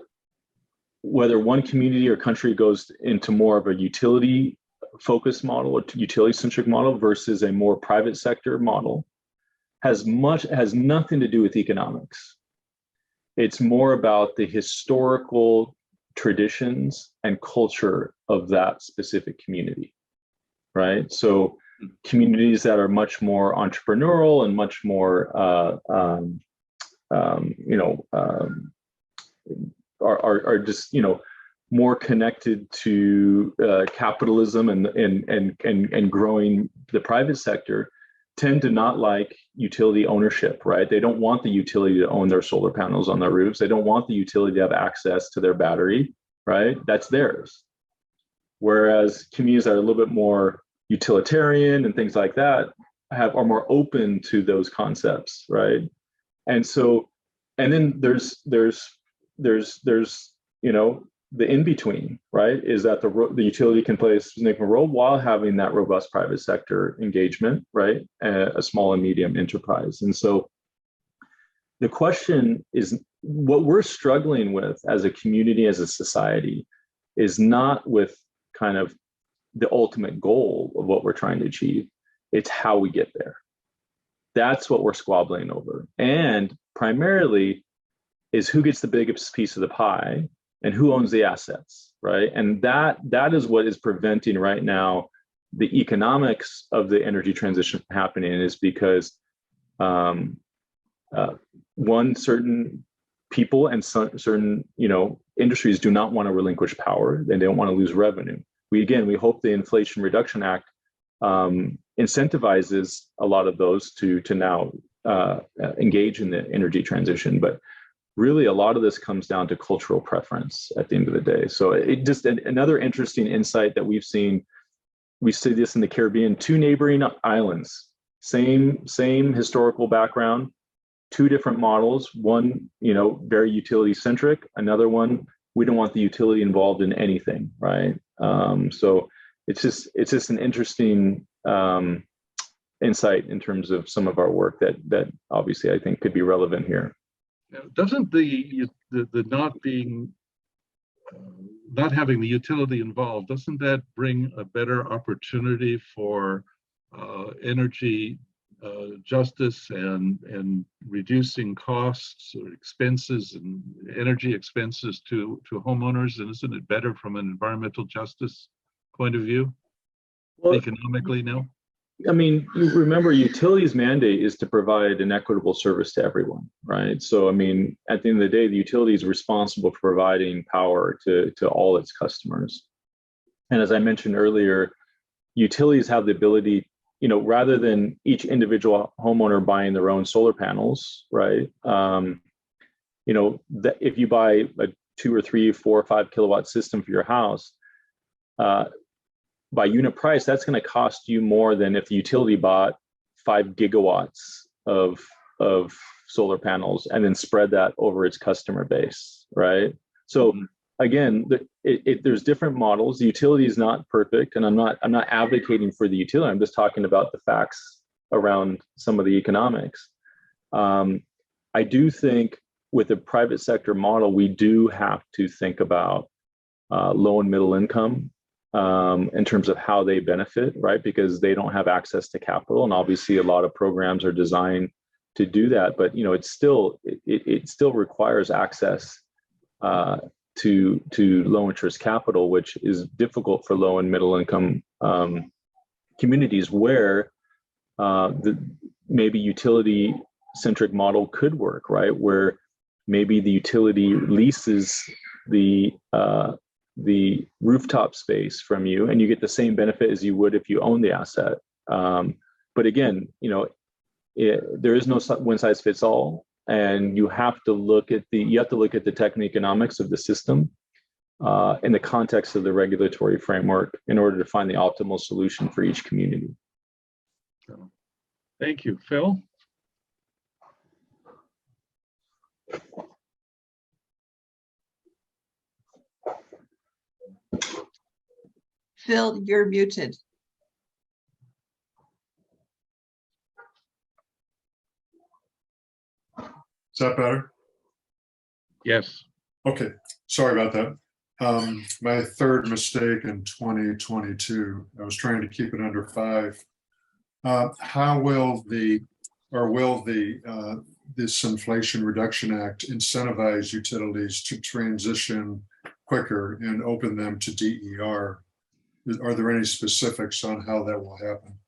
whether one community or country goes into more of a utility focused model or utility centric model versus a more private sector model has nothing to do with economics. It's more about the historical traditions and culture of that specific community, right? So communities that are much more entrepreneurial and much more are just more connected to capitalism and growing the private sector tend to not like utility ownership, right? They don't want the utility to own their solar panels on their roofs. They don't want the utility to have access to their battery, right? That's theirs. Whereas communities that are a little bit more utilitarian and things like that are more open to those concepts, right? And so, and then there's the in between, right? Is that the utility can play a significant role while having that robust private sector engagement, right? A small and medium enterprise. And so the question is, what we're struggling with as a community, as a society, is not with kind of the ultimate goal of what we're trying to achieve. It's how we get there. That's what we're squabbling over. And primarily is who gets the biggest piece of the pie and who owns the assets, right? And that is what is preventing right now the economics of the energy transition from happening, is because certain people and certain industries do not want to relinquish power. They don't want to lose revenue. We hope the Inflation Reduction Act incentivizes a lot of those to now engage in the energy transition. But really, a lot of this comes down to cultural preference at the end of the day. So it just another interesting insight that we've seen. We see this in the Caribbean, 2 neighboring islands, same historical background, 2 different models. One, very utility centric. Another one, we don't want the utility involved in anything, right? So it's just an interesting insight in terms of some of our work that obviously I think could be relevant here. Now, doesn't the not having the utility involved, doesn't that bring a better opportunity for energy justice and reducing costs or expenses and energy expenses to homeowners? And isn't it better from an environmental justice point of view, economically now? I mean, you remember, utilities mandate is to provide an equitable service to everyone, right? So, I mean, at the end of the day, the utility is responsible for providing power to all its customers. And as I mentioned earlier, utilities have the ability, rather than each individual homeowner buying their own solar panels, right? If you buy a 2 or 3, 4 or 5 kilowatt system for your house, by unit price, that's going to cost you more than if the utility bought 5 gigawatts of solar panels and then spread that over its customer base, right? So again, there's different models. The utility is not perfect, and I'm not advocating for the utility. I'm just talking about the facts around some of the economics. I do think with the private sector model, we do have to think about low and middle income in terms of how they benefit, right? Because they don't have access to capital, and obviously a lot of programs are designed to do that. But it still requires access to low interest capital, which is difficult for low and middle income communities, where maybe utility centric model could work, right? Where maybe the utility leases the rooftop space from you, and you get the same benefit as you would if you own the asset. But again, there is no one size fits all, and you have to look at the techno-economics of the system in the context of the regulatory framework in order to find the optimal solution for each community. So, thank you, Phil. Phil, you're muted. Is that better? Yes. Okay, sorry about that. My third mistake in 2022. I was trying to keep it under 5. How will this Inflation Reduction Act incentivize utilities to transition quicker and open them to DER? Are there any specifics on how that will happen?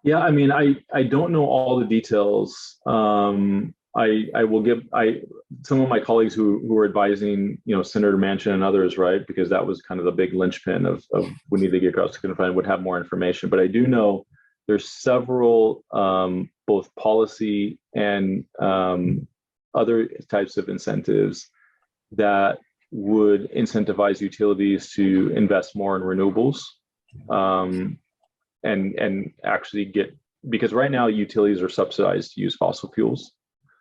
Yeah, I mean, I don't know all the details. I will give some of my colleagues who were advising, Senator Manchin and others, right? Because that was kind of the big linchpin of we need to get across to confine, would have more information. But I do know there's several both policy and other types of incentives that would incentivize utilities to invest more in renewables and actually get, because right now utilities are subsidized to use fossil fuels.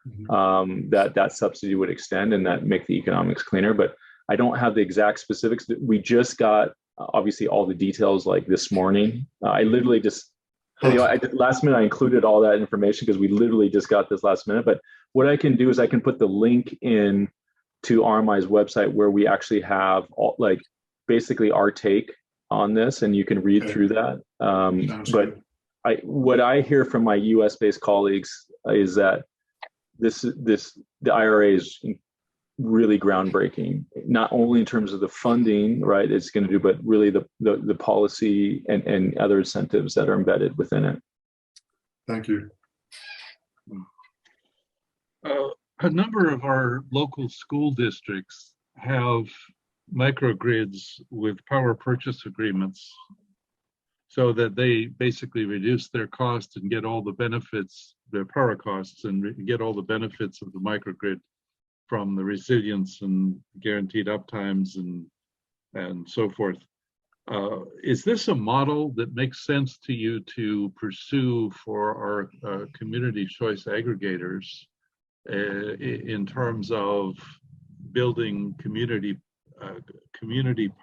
that subsidy would extend and that make the economics cleaner. But I don't have the exact specifics. We just got obviously all the details like this morning. I literally just, last minute I included all that information because we literally just got this last minute. But what I can do is I can put the link in to RMI's website where we actually have all, like basically our take on this, and you can read through that. But what I hear from my U.S. based colleagues is that the IRA is really groundbreaking, not only in terms of the funding, right, it's going to do, but really the policy and other incentives that are embedded within it. Thank you. A number of our local school districts have microgrids with power purchase agreements so that they basically reduce their cost and get all the benefits, their power costs, and get all the benefits of the microgrid from the resilience and guaranteed uptimes and so forth. Is this a model that makes sense to you to pursue for our community choice aggregators in terms of building community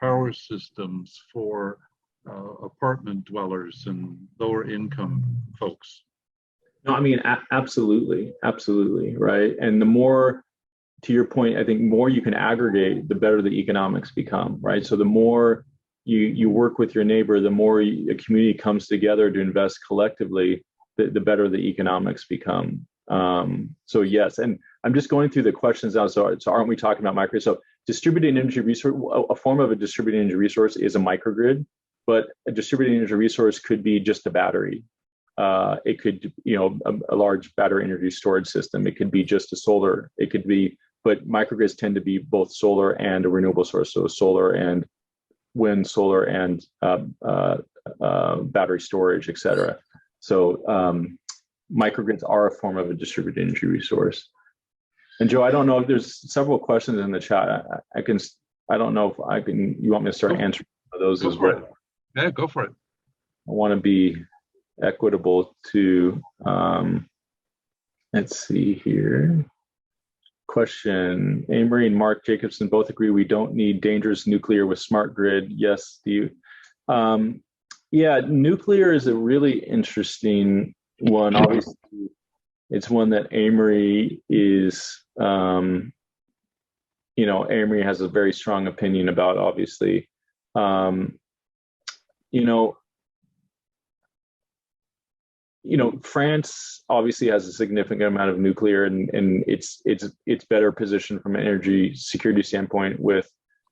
power systems for apartment dwellers and lower income folks? No, I mean, absolutely, right? And the more, to your point, I think more you can aggregate, the better the economics become, right? So the more you work with your neighbor, the more a community comes together to invest collectively, the better the economics become. So yes, and I'm just going through the questions now. So aren't we talking about micro? So distributed energy resource, a form of a distributed energy resource is a microgrid, but a distributed energy resource could be just a battery. It could, a large battery energy storage system. It could be just a solar. It could be, but microgrids tend to be both solar and a renewable source. So solar and wind, solar and battery storage, et cetera. So microgrids are a form of a distributed energy resource. And Joe, I don't know if there's several questions in the chat. I don't know if I can, you want me to start answering those as well? Yeah, go for it. I want to be equitable to, let's see here. Question, Amory and Mark Jacobson both agree we don't need dangerous nuclear with smart grid. Yes, Steve. Yeah, nuclear is a really interesting one. Obviously, it's one that Amory is, Amory has a very strong opinion about, obviously. France obviously has a significant amount of nuclear, and it's better positioned from an energy security standpoint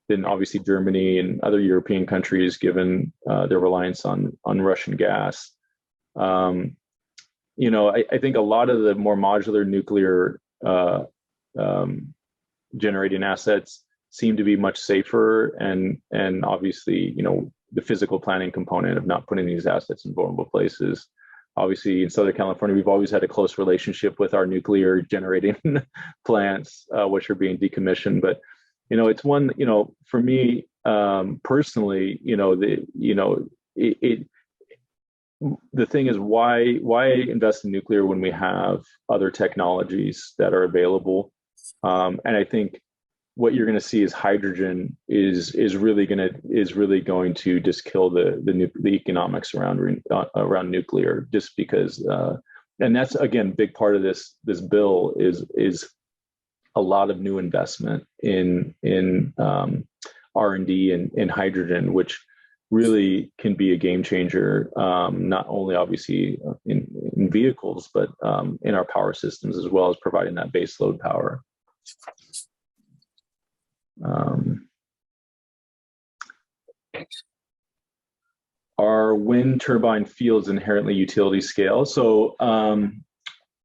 than obviously Germany and other European countries, given their reliance on Russian gas. I think a lot of the more modular nuclear generating assets seem to be much safer, and obviously, the physical planning component of not putting these assets in vulnerable places. Obviously, in Southern California, we've always had a close relationship with our nuclear generating plants, which are being decommissioned. But, it's one, for me personally, the thing is, why invest in nuclear when we have other technologies that are available? And I think what you're going to see is hydrogen is really going to just kill the economics around nuclear, just because, and that's again big part of this bill is a lot of new investment in R&D and in hydrogen, which really can be a game changer, not only obviously in vehicles, but in our power systems, as well as providing that base load power. Are wind turbine fields inherently utility scale? So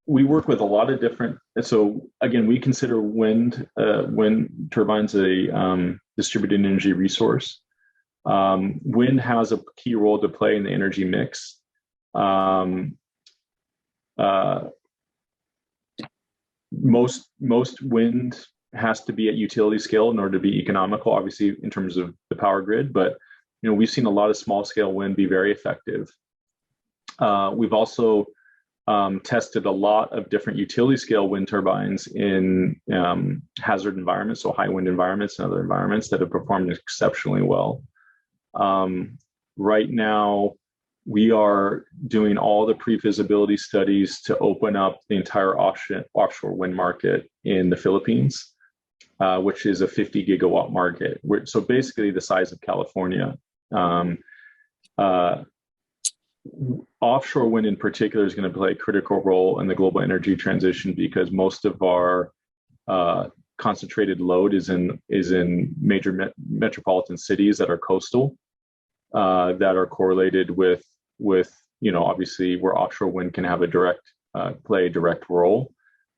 we work with a lot of different, so again, we consider wind turbines a distributed energy resource. Wind has a key role to play in the energy mix. Most wind has to be at utility scale in order to be economical, obviously in terms of the power grid, but we've seen a lot of small scale wind be very effective. We've also tested a lot of different utility scale wind turbines in hazard environments, so high wind environments and other environments that have performed exceptionally well. Right now, we are doing all the pre-feasibility studies to open up the entire offshore wind market in the Philippines, which is a 50 gigawatt market. So basically the size of California. Offshore wind in particular is going to play a critical role in the global energy transition because most of our concentrated load is in major metropolitan cities that are coastal, that are correlated with obviously where offshore wind can have a play a direct role.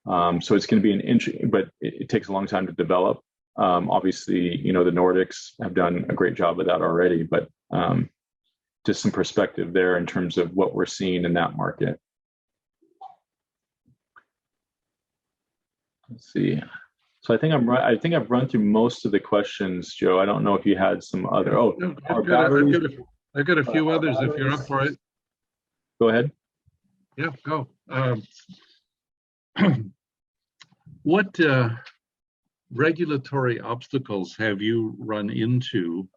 So it's going to be an interesting, but it takes a long time to develop. Obviously, the Nordics have done a great job of that already, but just some perspective there in terms of what we're seeing in that market. Let's see. So I think I've run through most of the questions, Joe. I don't know if you had some other. Oh, no, I've got a few others if you're up for it. Go ahead. Yeah, go. What regulatory obstacles have you run into,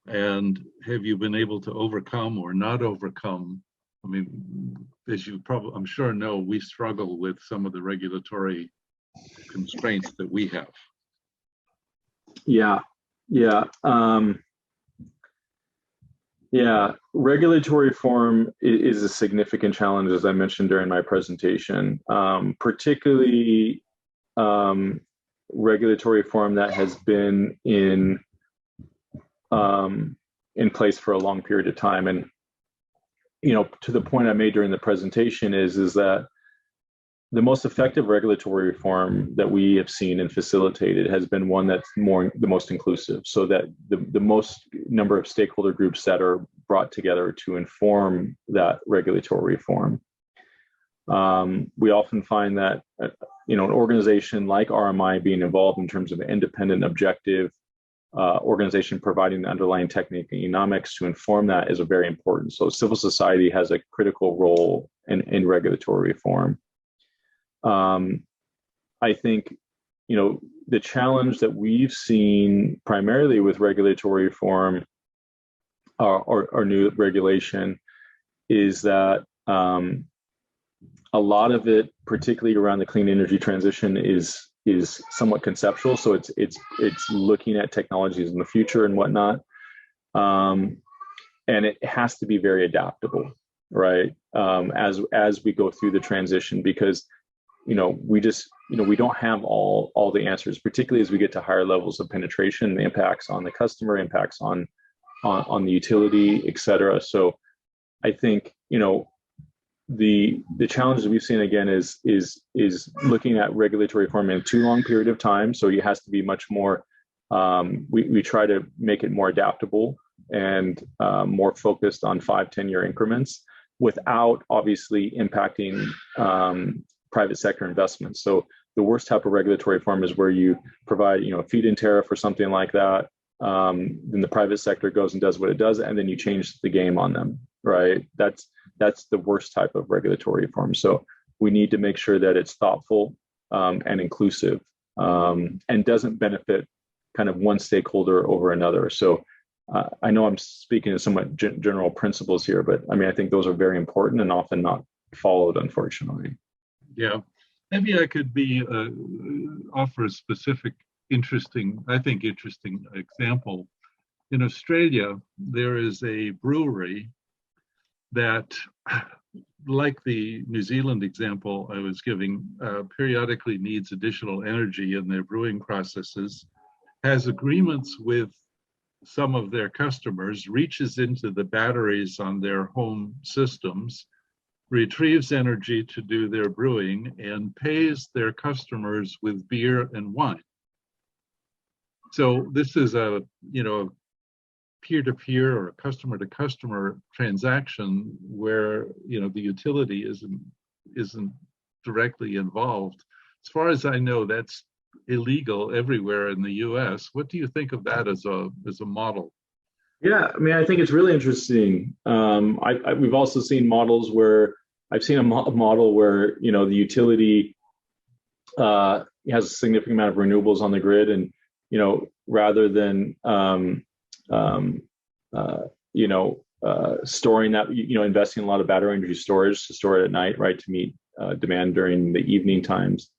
and have you been able to overcome or not overcome? I mean, as you probably, I'm sure know, we struggle with some of the regulatory constraints that we have. Yeah. Regulatory reform is a significant challenge, as I mentioned during my presentation, particularly regulatory reform that has been in place for a long period of time. And, to the point I made during the presentation is that the most effective regulatory reform that we have seen and facilitated has been one that's the most inclusive, so that the most number of stakeholder groups that are brought together to inform that regulatory reform. We often find that an organization like RMI being involved in terms of an independent, objective organization providing the underlying technique and economics to inform that is very important. So civil society has a critical role in regulatory reform. I think, the challenge that we've seen primarily with regulatory reform or new regulation is that a lot of it, particularly around the clean energy transition, is somewhat conceptual. So it's looking at technologies in the future and whatnot, and it has to be very adaptable, right? As we go through the transition, because we don't have all the answers, particularly as we get to higher levels of penetration, the impacts on the customer, impacts on the utility, et cetera. So I think, the challenge that we've seen again is looking at regulatory reform in a too long period of time. So it has to be much more, we try to make it more adaptable and more focused on 5-10 year increments without obviously impacting private sector investments. So the worst type of regulatory reform is where you provide, a feed-in tariff or something like that. Then the private sector goes and does what it does, and then you change the game on them, right? That's the worst type of regulatory reform. So we need to make sure that it's thoughtful and inclusive and doesn't benefit kind of one stakeholder over another. So I know I'm speaking in somewhat general principles here, but I think those are very important and often not followed, unfortunately. Yeah, maybe I could offer a specific, interesting example. In Australia, there is a brewery that, like the New Zealand example I was giving, periodically needs additional energy in their brewing processes, has agreements with some of their customers, reaches into the batteries on their home systems, retrieves energy to do their brewing, and pays their customers with beer and wine. So this is a peer-to-peer or customer-to-customer transaction where the utility isn't directly involved. As far as I know, that's illegal everywhere in the U.S. What do you think of that as a model? Yeah, I think it's really interesting. We've also seen models where I've seen a model where, you know, the utility has a significant amount of renewables on the grid, and, you know, rather than storing that, you know, investing in a lot of battery energy storage to store it at night, right, to meet demand during the evening times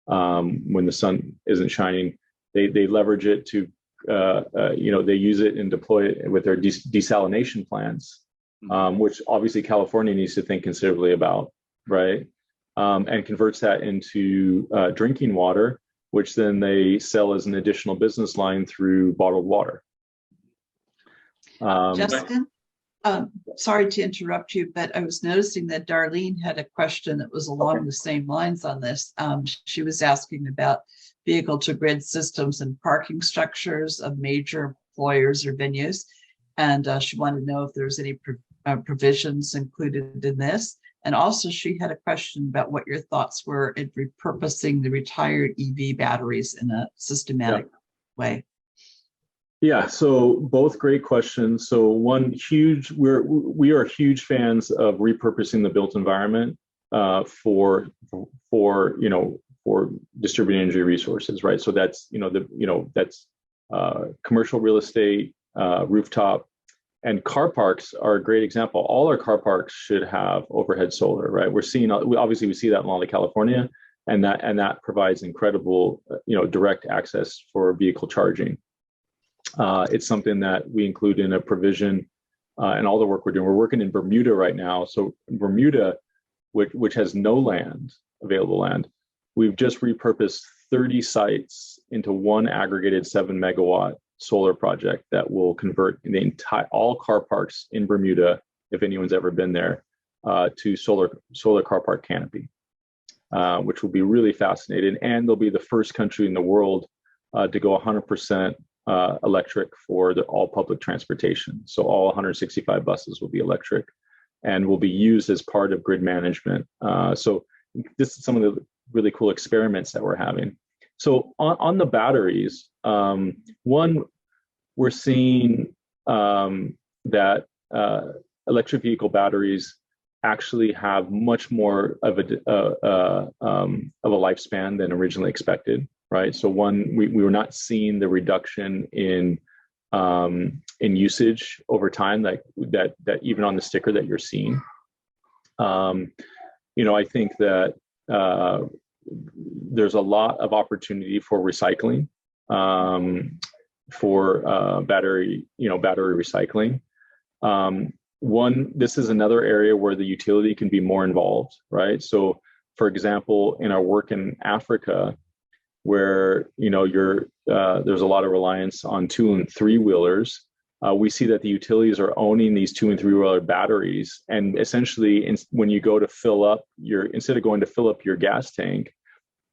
when the sun isn't shining, they leverage it to, you know, they use it and deploy it with their desalination plants, which obviously California needs to think considerably about, right? And converts that into drinking water, which then they sell as an additional business line through bottled water. Justin, sorry to interrupt you, but I was noticing that Darlene had a question that was along the same lines on this. She was asking about vehicle to grid systems and parking structures of major employers or venues. And she wanted to know if there's any provisions included in this. And also she had a question about what your thoughts were in repurposing the retired EV batteries in a systematic way. Yeah, so both great questions. So one huge, we are huge fans of repurposing the built environment for distributed energy resources, right? So that's, that's commercial real estate, rooftop, and car parks are a great example. All our car parks should have overhead solar, right? We see that in a lot of California, and that provides incredible, direct access for vehicle charging. It's something that we include in a provision and all the work we're doing. We're working in Bermuda right now. So in Bermuda, which has no available land, we've just repurposed 30 sites into one aggregated 7 megawatt solar project that will convert all car parks in Bermuda, if anyone's ever been there, to solar car park canopy, which will be really fascinating. And they'll be the first country in the world to go 100% electric for all public transportation. So all 165 buses will be electric and will be used as part of grid management. So this is some of the really cool experiments that we're having. So on the batteries, one, we're seeing that electric vehicle batteries actually have much more of a lifespan than originally expected, right? So one, we were not seeing the reduction in usage over time that even on the sticker that you're seeing. I think that there's a lot of opportunity for recycling, for battery recycling. This is another area where the utility can be more involved, right? So, for example, in our work in Africa, where there's a lot of reliance on 2- and 3-wheelers, we see that the utilities are owning these 2- and 3-wheeler batteries, and essentially, when you go to fill up instead of going to fill up your gas tank,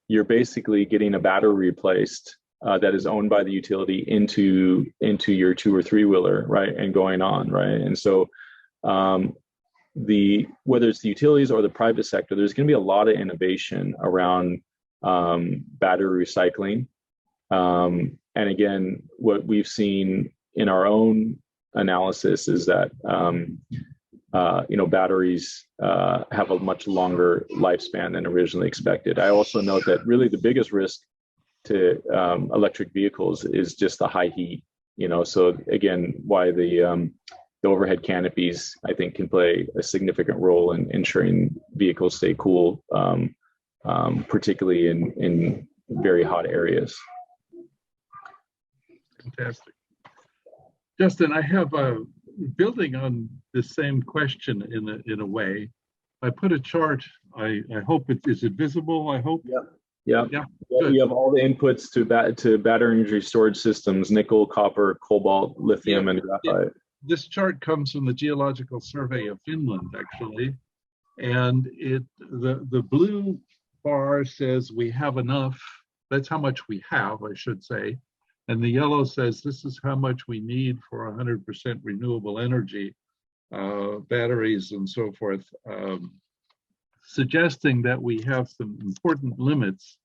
you're basically getting a battery replaced that is owned by the utility into your 2- or 3-wheeler, right, and going on, right. And so, whether it's the utilities or the private sector, there's going to be a lot of innovation around battery recycling. And again, what we've seen in our own analysis is that batteries have a much longer lifespan than originally expected. I also note that really the biggest risk to electric vehicles is just the high heat. So again, why the overhead canopies, I think, can play a significant role in ensuring vehicles stay cool, particularly in very hot areas. Fantastic. Justin, I have building on the same question in a way. I put a chart. I hope is it visible? I hope. Yeah. You have all the inputs to battery energy storage systems: nickel, copper, cobalt, lithium, and graphite. This chart comes from the Geological Survey of Finland, actually, and the blue bar says we have enough. That's how much we have, I should say. And the yellow says this is how much we need for 100% renewable energy, batteries and so forth, suggesting that we have some important limits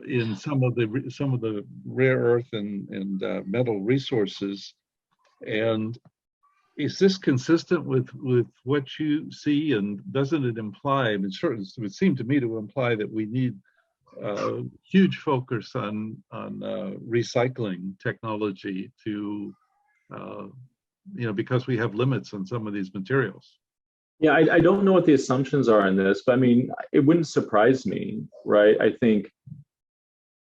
in some of the rare earth and metal resources. And is this consistent with what you see, and doesn't it imply, I mean, certainly it would seem to me to imply that we need huge focus on recycling technology to, because we have limits on some of these materials. Yeah, I don't know what the assumptions are in this, but I mean, it wouldn't surprise me, right? I think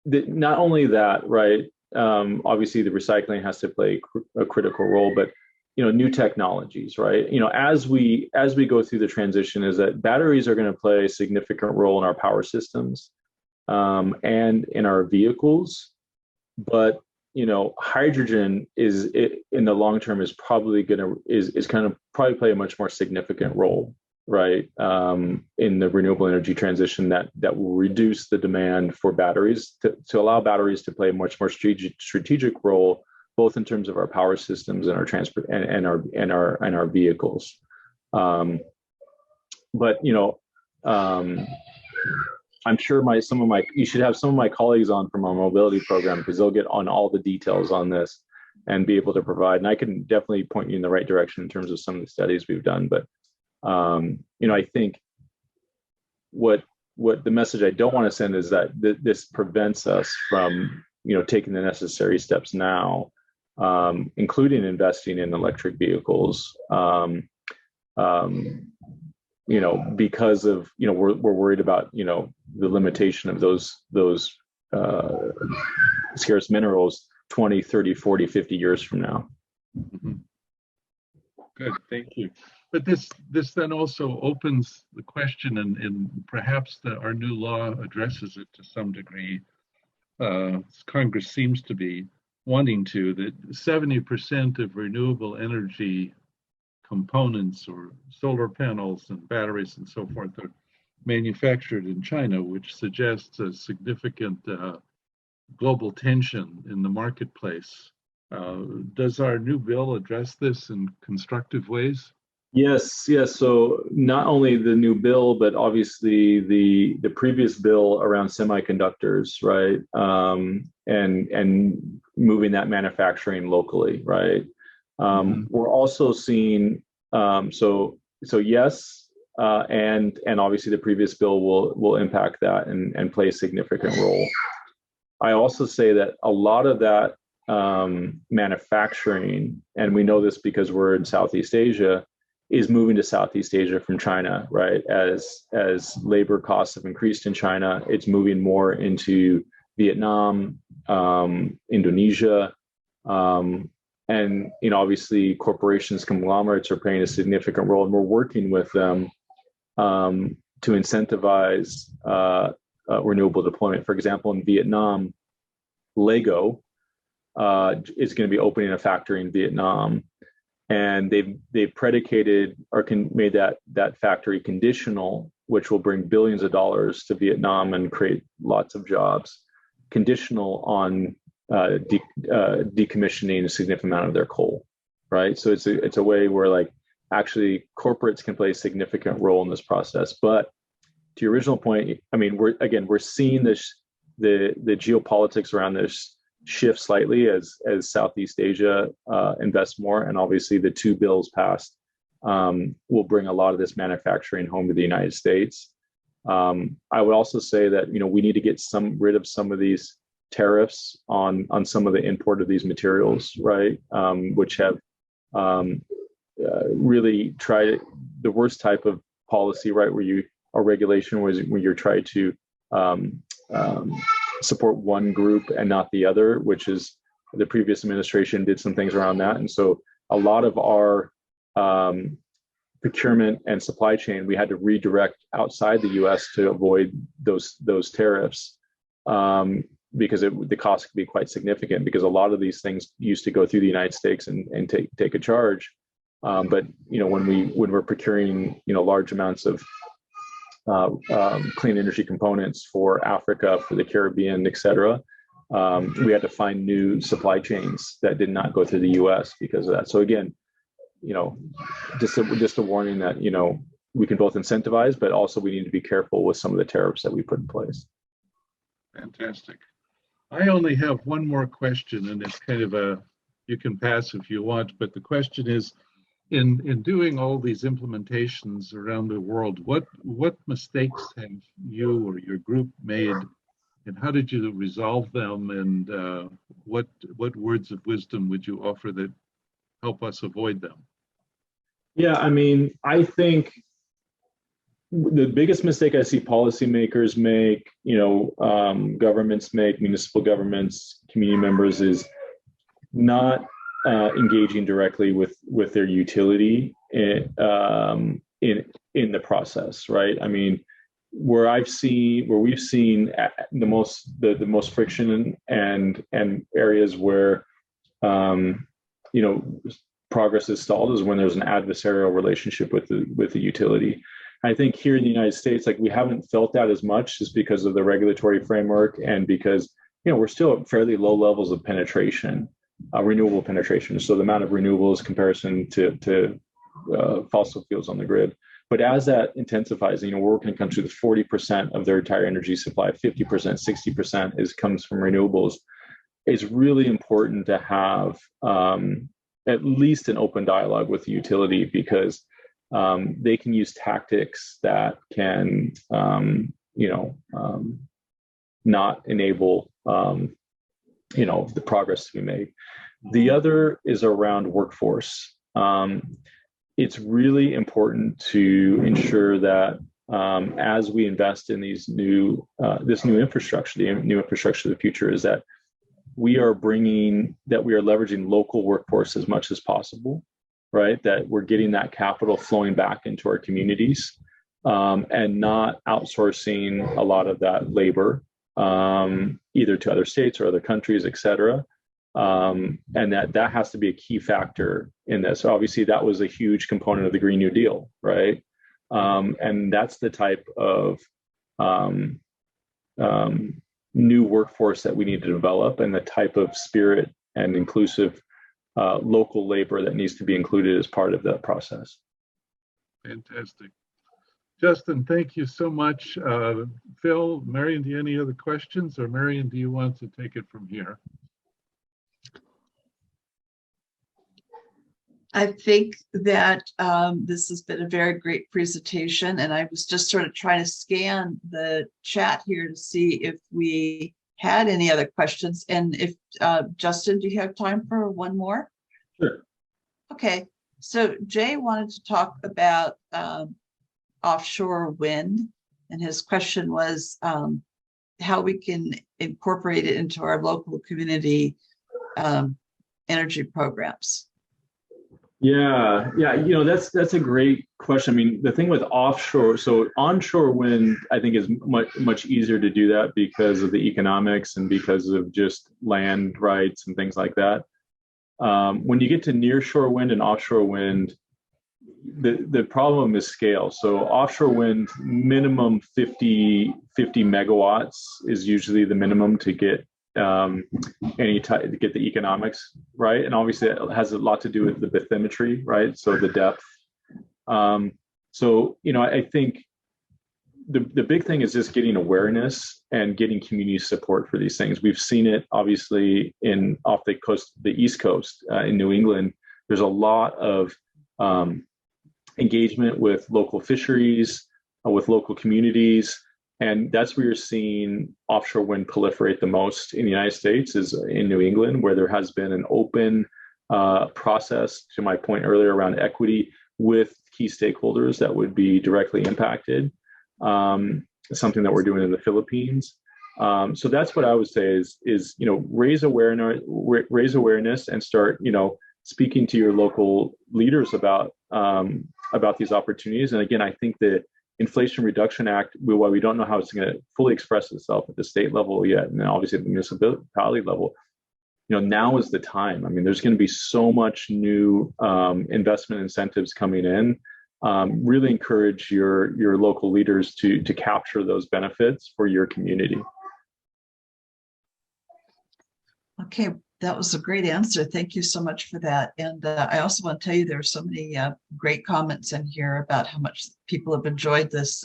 that not only that, right? Obviously, the recycling has to play a critical role, but new technologies, right? As we go through the transition, is that batteries are going to play a significant role in our power systems and in our vehicles, but hydrogen in the long term is probably probably play a much more significant role, right? In the renewable energy transition that will reduce the demand for batteries to allow batteries to play a much more strategic role, both in terms of our power systems and our transport and our vehicles. But I'm sure you should have some of my colleagues on from our mobility program, because they'll get on all the details on this and be able to provide. And I can definitely point you in the right direction in terms of some of the studies we've done. But I think what the message I don't want to send is that this prevents us from taking the necessary steps now, including investing in electric vehicles. Because of we're worried about the limitation of those scarce minerals 20, 30, 40, 50 years from now. Mm-hmm. Good, thank you. But this then also opens the question, and perhaps our new law addresses it to some degree. Congress seems to be wanting to, that 70% of renewable energy components or solar panels and batteries and so forth are manufactured in China, which suggests a significant global tension in the marketplace. Does our new bill address this in constructive ways? Yes. So not only the new bill, but obviously the previous bill around semiconductors, right? And moving that manufacturing locally, right? We're also seeing so yes, and obviously the previous bill will impact that and play a significant role. I also say that a lot of that manufacturing, and we know this because we're in Southeast Asia, is moving to Southeast Asia from China, right? As labor costs have increased in China, it's moving more into Vietnam, Indonesia, and obviously corporations, conglomerates are playing a significant role, and we're working with them to incentivize renewable deployment. For example, in Vietnam, Lego is going to be opening a factory in Vietnam, and they've predicated or made that factory conditional, which will bring billions of dollars to Vietnam and create lots of jobs, conditional on decommissioning a significant amount of their coal, right? So it's a way where actually corporates can play a significant role in this process. But to your original point, I mean, we're seeing this the geopolitics around this shift slightly as Southeast Asia invests more, and obviously the two bills passed will bring a lot of this manufacturing home to the United States. I would also say that we need to get rid of some of these tariffs on some of the import of these materials, right? Which have really tried the worst type of policy, right? Where regulation where you're trying to support one group and not the other, which is the previous administration did some things around that. And so a lot of our procurement and supply chain, we had to redirect outside the US to avoid those tariffs. Because the cost could be quite significant, because a lot of these things used to go through the United States and take a charge. But when we're procuring large amounts of clean energy components for Africa, for the Caribbean, et cetera, we had to find new supply chains that did not go through the US because of that. So again, just a warning that we can both incentivize, but also we need to be careful with some of the tariffs that we put in place. Fantastic. I only have one more question, and it's kind of you can pass if you want, but the question is, in doing all these implementations around the world, what mistakes have you or your group made, and how did you resolve them? And what words of wisdom would you offer that help us avoid them? Yeah, I mean, I think the biggest mistake I see policymakers make, governments make, municipal governments, community members, is not engaging directly with their utility in the process, right? I mean, where we've seen the most friction and areas where progress is stalled is when there's an adversarial relationship with the utility. I think here in the United States, like, we haven't felt that as much just because of the regulatory framework, and because we're still at fairly low levels of penetration, renewable penetration. So the amount of renewables comparison to fossil fuels on the grid. But as that intensifies, we're working in countries with 40% of their entire energy supply, 50%, 60% comes from renewables. It's really important to have at least an open dialogue with the utility, because they can use tactics that can, not enable, the progress to be made. The other is around workforce. It's really important to ensure that as we invest in this new infrastructure, the new infrastructure of the future, is that we are leveraging local workforce as much as possible, right? That we're getting that capital flowing back into our communities, and not outsourcing a lot of that labor, either to other states or other countries, et cetera. And that has to be a key factor in this. So obviously, that was a huge component of the Green New Deal, right? And that's the type of new workforce that we need to develop, and the type of spirit and inclusive local labor that needs to be included as part of that process. Fantastic. Justin, thank you so much. Phil, Marion, do you have any other questions? Or Marion, do you want to take it from here? I think that this has been a very great presentation, and I was just sort of trying to scan the chat here to see if we had any other questions. And if Justin, do you have time for one more? Sure. Okay, so Jay wanted to talk about offshore wind, and his question was how we can incorporate it into our local community energy programs. Yeah, that's a great question. I mean, the thing with offshore, so onshore wind, I think, is much easier to do that because of the economics and because of just land rights and things like that. When you get to nearshore wind and offshore wind, the problem is scale. So offshore wind, minimum 50 megawatts is usually the minimum to get to get the economics right, and obviously it has a lot to do with the bathymetry, right? So the depth. I think the big thing is just getting awareness and getting community support for these things. We've seen it obviously off the coast, the East Coast, in New England. There's a lot of engagement with local fisheries, with local communities. And that's where you're seeing offshore wind proliferate the most in the United States, is in New England, where there has been an open process, to my point earlier, around equity with key stakeholders that would be directly impacted. Something that we're doing in the Philippines. So that's what I would say is raise awareness and start speaking to your local leaders about these opportunities. And again, I think that Inflation Reduction Act, while we don't know how it's going to fully express itself at the state level yet, and then obviously at the municipality level, now is the time. I mean, there's going to be so much new investment incentives coming in. Really encourage your local leaders to capture those benefits for your community. Okay, that was a great answer. Thank you so much for that. And I also want to tell you there are so many great comments in here about how much people have enjoyed this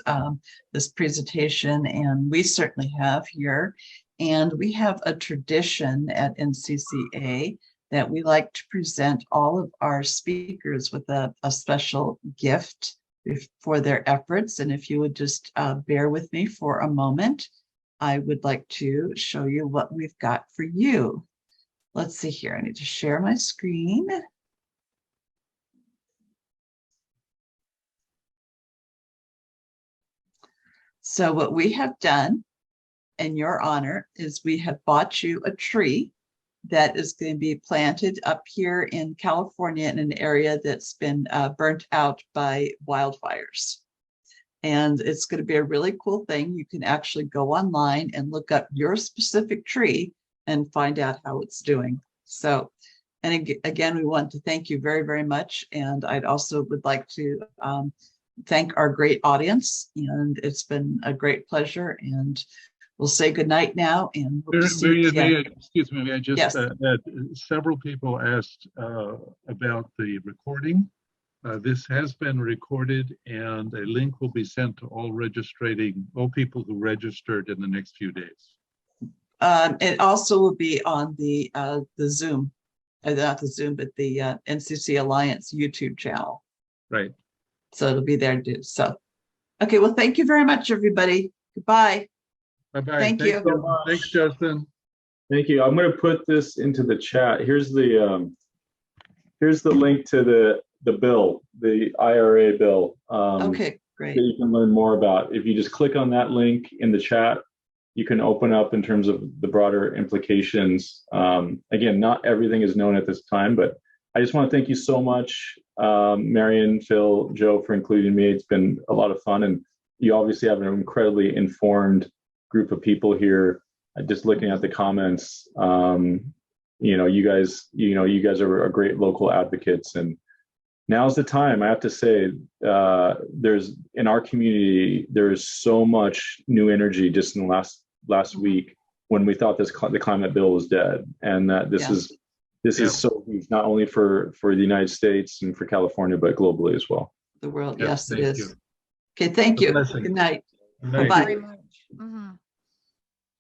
this presentation, and we certainly have here. And we have a tradition at NCCCA that we like to present all of our speakers with a special gift for their efforts. And if you would just bear with me for a moment, I would like to show you what we've got for you. Let's see here. I need to share my screen. So what we have done in your honor is we have bought you a tree that is going to be planted up here in California in an area that's been burnt out by wildfires. And it's going to be a really cool thing. You can actually go online and look up your specific tree and find out how it's doing. So, and again, we want to thank you very, very much. And I'd also would like to thank our great audience. And it's been a great pleasure. And we'll say goodnight now. And hope to see you again. Excuse me, I just Yes. several people asked about the recording. This has been recorded, and a link will be sent to all people who registered in the next few days. It also will be on the Zoom, not the Zoom, but the NCC Alliance YouTube channel. Right. So it'll be there too. So, okay. Well, thank you very much, everybody. Goodbye. Bye-bye. Thank you. so much. Thanks, Justin. Thank you. I'm going to put this into the chat. Here's the link to the bill, the IRA bill. Okay, great. That you can learn more about. If you just click on that link in the chat, you can open up in terms of the broader implications. Again, not everything is known at this time, but I just want to thank you so much, Marion, Phil, Joe, for including me. It's been a lot of fun, and you obviously have an incredibly informed group of people here. Just looking at the comments, you guys are a great local advocates, and now's the time. I have to say, there's in our community, there's so much new energy just in the last week when we thought the climate bill was dead, and that this is so huge, not only for the United States and for California, but globally as well. The world, Yeah, yes, it thank is. you. Okay, thank you. Blessing. Good night. Good night. Bye-bye. Very much. Mhm.